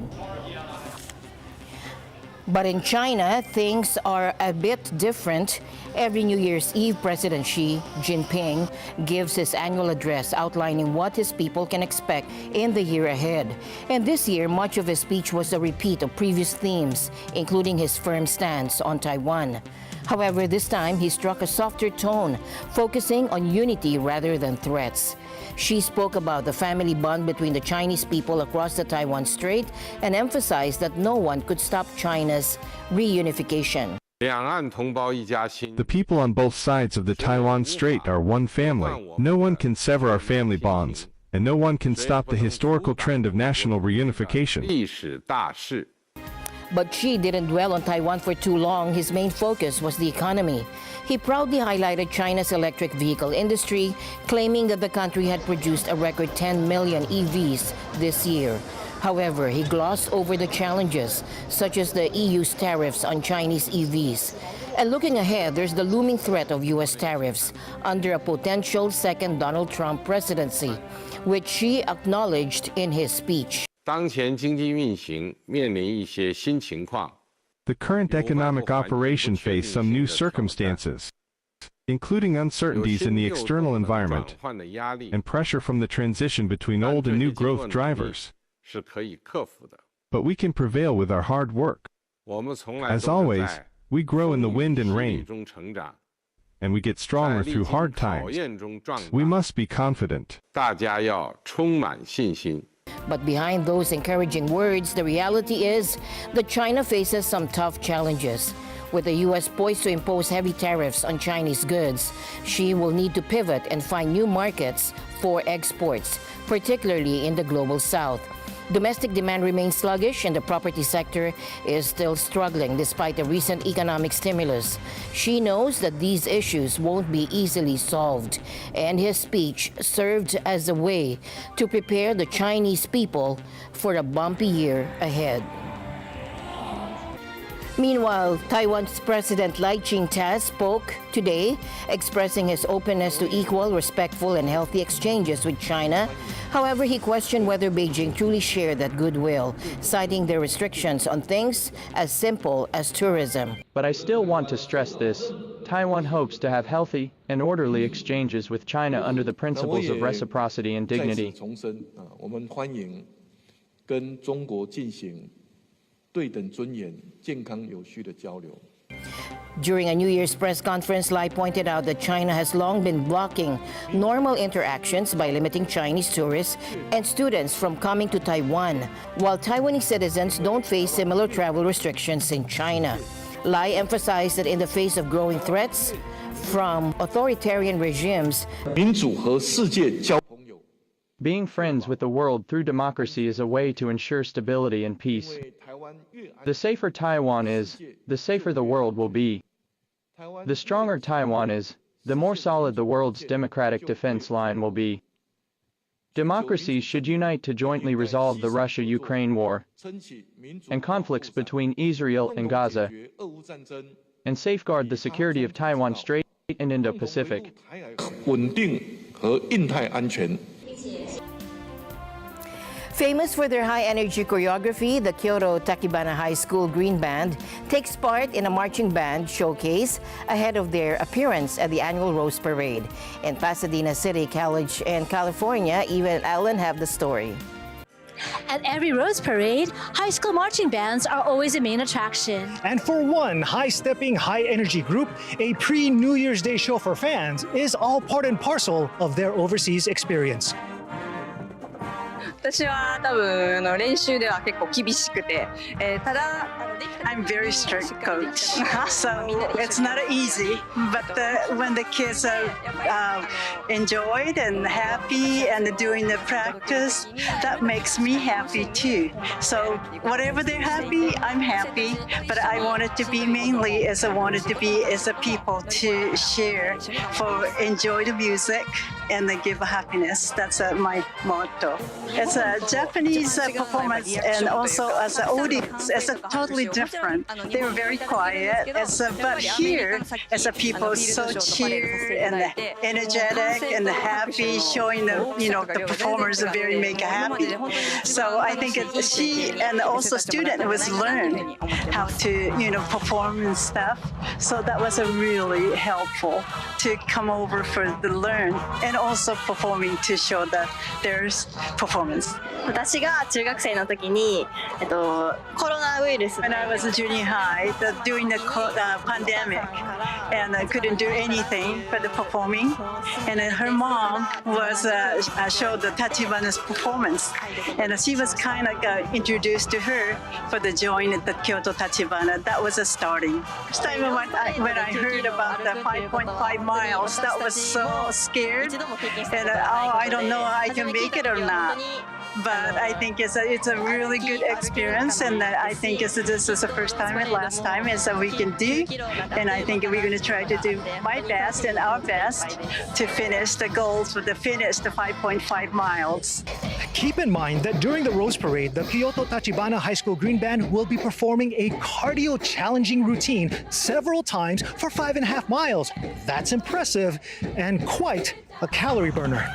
But in China, things are a bit different. Every New Year's Eve, President Xi Jinping gives his annual address outlining what his people can expect in the year ahead. And this year, much of his speech was a repeat of previous themes, including his firm stance on Taiwan. However, this time he struck a softer tone, focusing on unity rather than threats. She spoke about the family bond between the Chinese people across the Taiwan Strait and emphasized that no one could stop China's reunification. The people on both sides of the Taiwan Strait are one family. No one can sever our family bonds, and no one can stop the historical trend of national reunification. But Xi didn't dwell on Taiwan for too long. His main focus was the economy. He proudly highlighted China's electric vehicle industry, claiming that the country had produced a record 10 million EVs this year. However, he glossed over the challenges, such as the EU's tariffs on Chinese EVs. And looking ahead, there's the looming threat of U.S. tariffs under a potential second Donald Trump presidency, which Xi acknowledged in his speech. The current economic operation face some new circumstances, including uncertainties in the external environment and pressure from the transition between old and new growth drivers. But we can prevail with our hard work. As always, we grow in the wind and rain, and we get stronger through hard times. We must be confident. But behind those encouraging words, the reality is that China faces some tough challenges. With the U.S. poised to impose heavy tariffs on Chinese goods, Xi will need to pivot and find new markets for exports, particularly in the global south. Domestic demand remains sluggish and the property sector is still struggling despite the recent economic stimulus. Xi knows that these issues won't be easily solved, and his speech served as a way to prepare the Chinese people for a bumpy year ahead. Meanwhile, Taiwan's President Lai Ching-te spoke today, expressing his openness to equal, respectful, and healthy exchanges with China. However, he questioned whether Beijing truly shared that goodwill, citing their restrictions on things as simple as tourism. But I still want to stress this. Taiwan hopes to have healthy and orderly exchanges with China under the principles of reciprocity and dignity. During a New Year's press conference, Lai pointed out that China has long been blocking normal interactions by limiting Chinese tourists and students from coming to Taiwan, while Taiwanese citizens don't face similar travel restrictions in China. Lai emphasized that in the face of growing threats from authoritarian regimes, being friends with the world through democracy is a way to ensure stability and peace. The safer Taiwan is, the safer the world will be. The stronger Taiwan is, the more solid the world's democratic defense line will be. Democracies should unite to jointly resolve the Russia-Ukraine war and conflicts between Israel and Gaza, and safeguard the security of Taiwan Strait and Indo-Pacific. Famous for their high-energy choreography, the Kyoto Takibana High School Green Band takes part in a marching band showcase ahead of their appearance at the annual Rose Parade. In Pasadena City College in California, Eva and Ellen have the story. At every Rose Parade, high school marching bands are always a main attraction. And for one high-stepping, high-energy group, a pre-New Year's Day show for fans is all part and parcel of their overseas experience. 私は多分練習では結構厳しくて、ただ I'm very strict coach, so it's not easy. But when the kids are enjoyed and happy and doing the practice, that makes me happy too. So whatever they're happy, I'm happy. But I want it to be mainly as I wanted to be as a people to share, for enjoy the music and then give happiness. That's my motto. It's a Japanese performance, and also as an audience, it's a totally totally different. They were very quiet, but here, as a people, so cheer and energetic and happy, showing the performers are very mega happy. So I think she and also student was learn how to perform and stuff. So that was a really helpful to come over for the learn and also performing to show their performance. 私が中学生の時に、コロナウイルス When I was a junior high, during the pandemic, and I couldn't do anything but the performing, and her mom was showed the Tachibana's performance, and she was kind of introduced to her for the join the Kyoto Tachibana. That was a starting. First time when I heard about the 5.5 miles, that was so scared, and I don't know I can make it or not. But I think it's a really good experience, and I think this is the first time and last time is that we can do, and I think we're going to try to do my best and our best to finish the goals for the 5.5 miles. Keep in mind that during the Rose Parade, the Kyoto Tachibana High School Green Band will be performing a cardio-challenging routine several times for 5.5 miles. That's impressive and quite a calorie burner.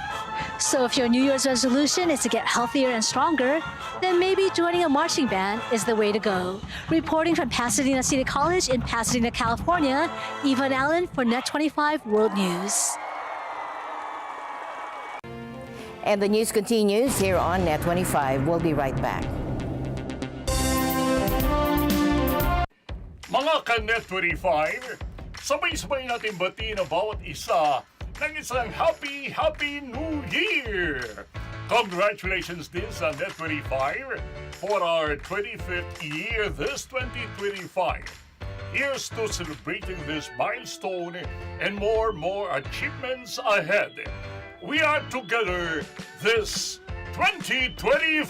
So if your New Year's resolution is to get healthier and stronger, then maybe joining a marching band is the way to go. Reporting from Pasadena City College in Pasadena, California, Yvonne Allen for Net 25 World News. And the news continues here on Net 25. We'll be right back. Mga ka-Net 25, sabay-sabay natin batiin ang bawat isa ng isang Happy New Year! Congratulations din sa Net 25 for our 25th year this 2025. Here's to celebrating this milestone and more achievements ahead. We are together this 2025!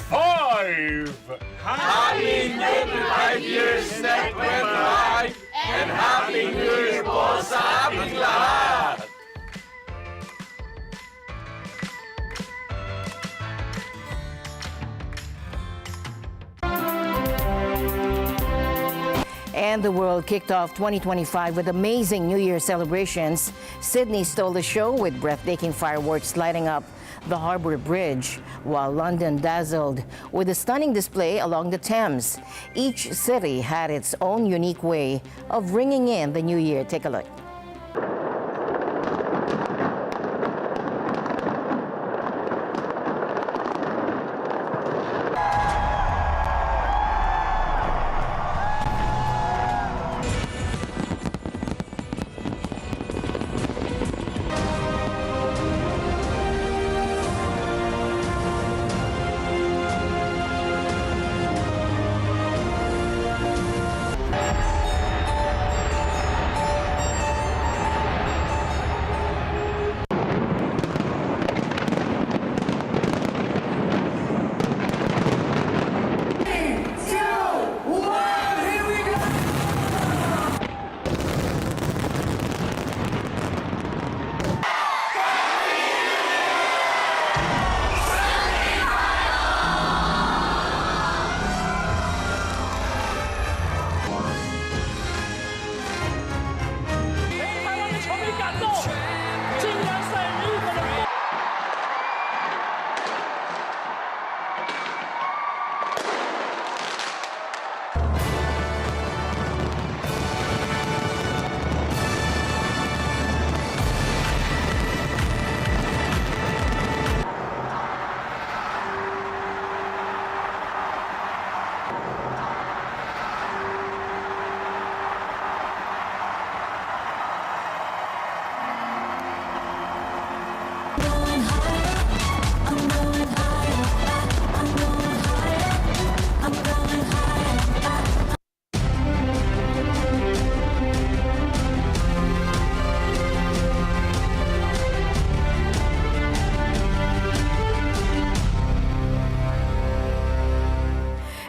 Happy 25 years, Net 25! And Happy New Year po sa aming lahat! And the world kicked off 2025 with amazing New Year celebrations. Sydney stole the show with breathtaking fireworks lighting up the Harbour Bridge, while London dazzled with a stunning display along the Thames. Each city had its own unique way of ringing in the new year. Take a look.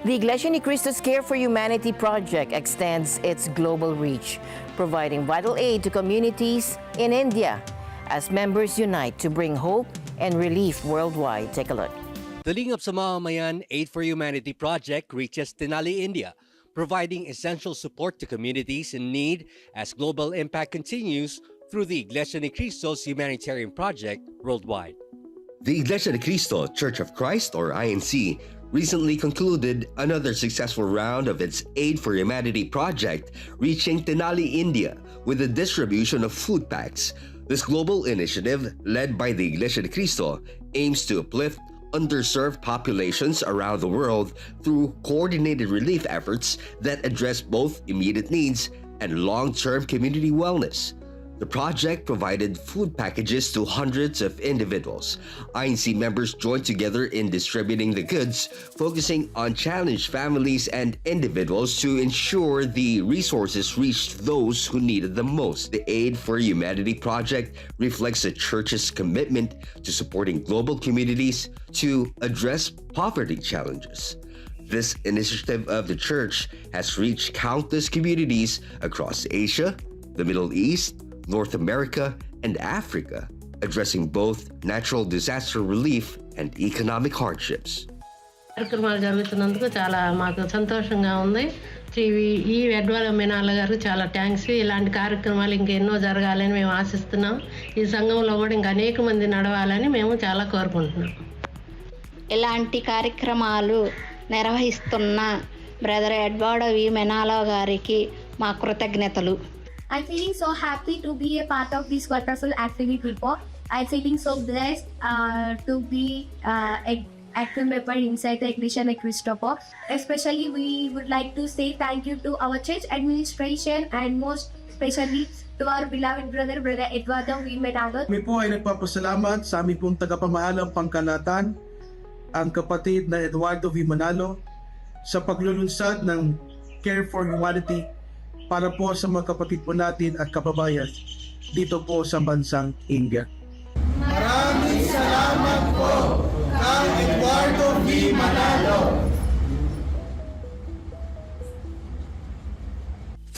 The Iglesia ni Cristo's Care for Humanity project extends its global reach, providing vital aid to communities in India as members unite to bring hope and relief worldwide. Take a look. The Lingap sa Mamamayan Aid for Humanity project reaches Tenali, India, providing essential support to communities in need as global impact continues through the Iglesia ni Cristo's humanitarian project worldwide. The Iglesia ni Cristo Church of Christ, or INC, recently concluded another successful round of its Aid for Humanity project, reaching Tenali, India, with the distribution of food packs. This global initiative, led by the Iglesia ni Cristo, aims to uplift underserved populations around the world through coordinated relief efforts that address both immediate needs and long-term community wellness. The project provided food packages to hundreds of individuals. INC members joined together in distributing the goods, focusing on challenged families and individuals to ensure the resources reached those who needed them most. The Aid for Humanity project reflects the church's commitment to supporting global communities to address poverty challenges. This initiative of the church has reached countless communities across Asia, the Middle East, North America, and Africa, addressing both natural disaster relief and economic hardships. కార్యక్రమాలు జరుగుతున్నందుకు చాలా మాకు సంతోషంగా ఉంది. ఈ వెడ్వాల మీనాల గారు చాలా థ్యాంక్స్. ఇలాంటి కార్యక్రమాలు ఇంకెన్నో జరగాలని మేము ఆశిస్తున్నాం. ఈ సంఘంలో కూడా ఇంకా అనేక మంది నడవాలని మేము చాలా కోరుకుంటున్నాం. ఇలాంటి కార్యక్రమాలు నిర్వహిస్తున్న బ్రదర్ ఎడ్వర్డ్ వి మెనాలో గారికి మా కృతజ్ఞతలు. I'm feeling so happy to be a part of this wonderful activity. I'm feeling so blessed to be an active member inside the Iglesia ni Cristo. Especially, we would like to say thank you to our church administration and most especially to our beloved brother Eduardo V. Menalo. Kami po ay nagpapasalamat sa aming pong tagapamahalang pangkalatan, ang kapatid na Eduardo V. Menalo, sa paglulunsad ng Care for Humanity para po sa mga kapatid po natin at kababayan dito po sa bansang India. Maraming salamat po, Kang Eduardo V. Manalo.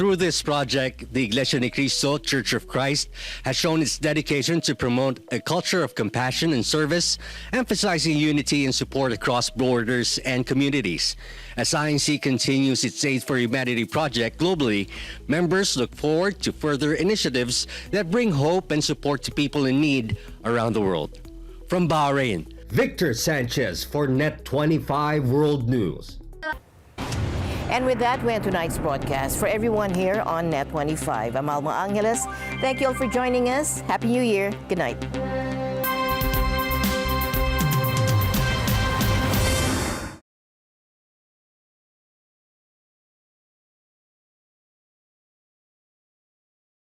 Through this project, the Iglesia ni Cristo Church of Christ has shown its dedication to promote a culture of compassion and service, emphasizing unity and support across borders and communities. As INC continues its Aid for Humanity project globally, members look forward to further initiatives that bring hope and support to people in need around the world. From Bahrain, Victor Sanchez for Net 25 World News. And with that, we end tonight's broadcast. For everyone here on Net 25, I'm Alma Angeles. Thank you all for joining us. Happy New Year. Good night.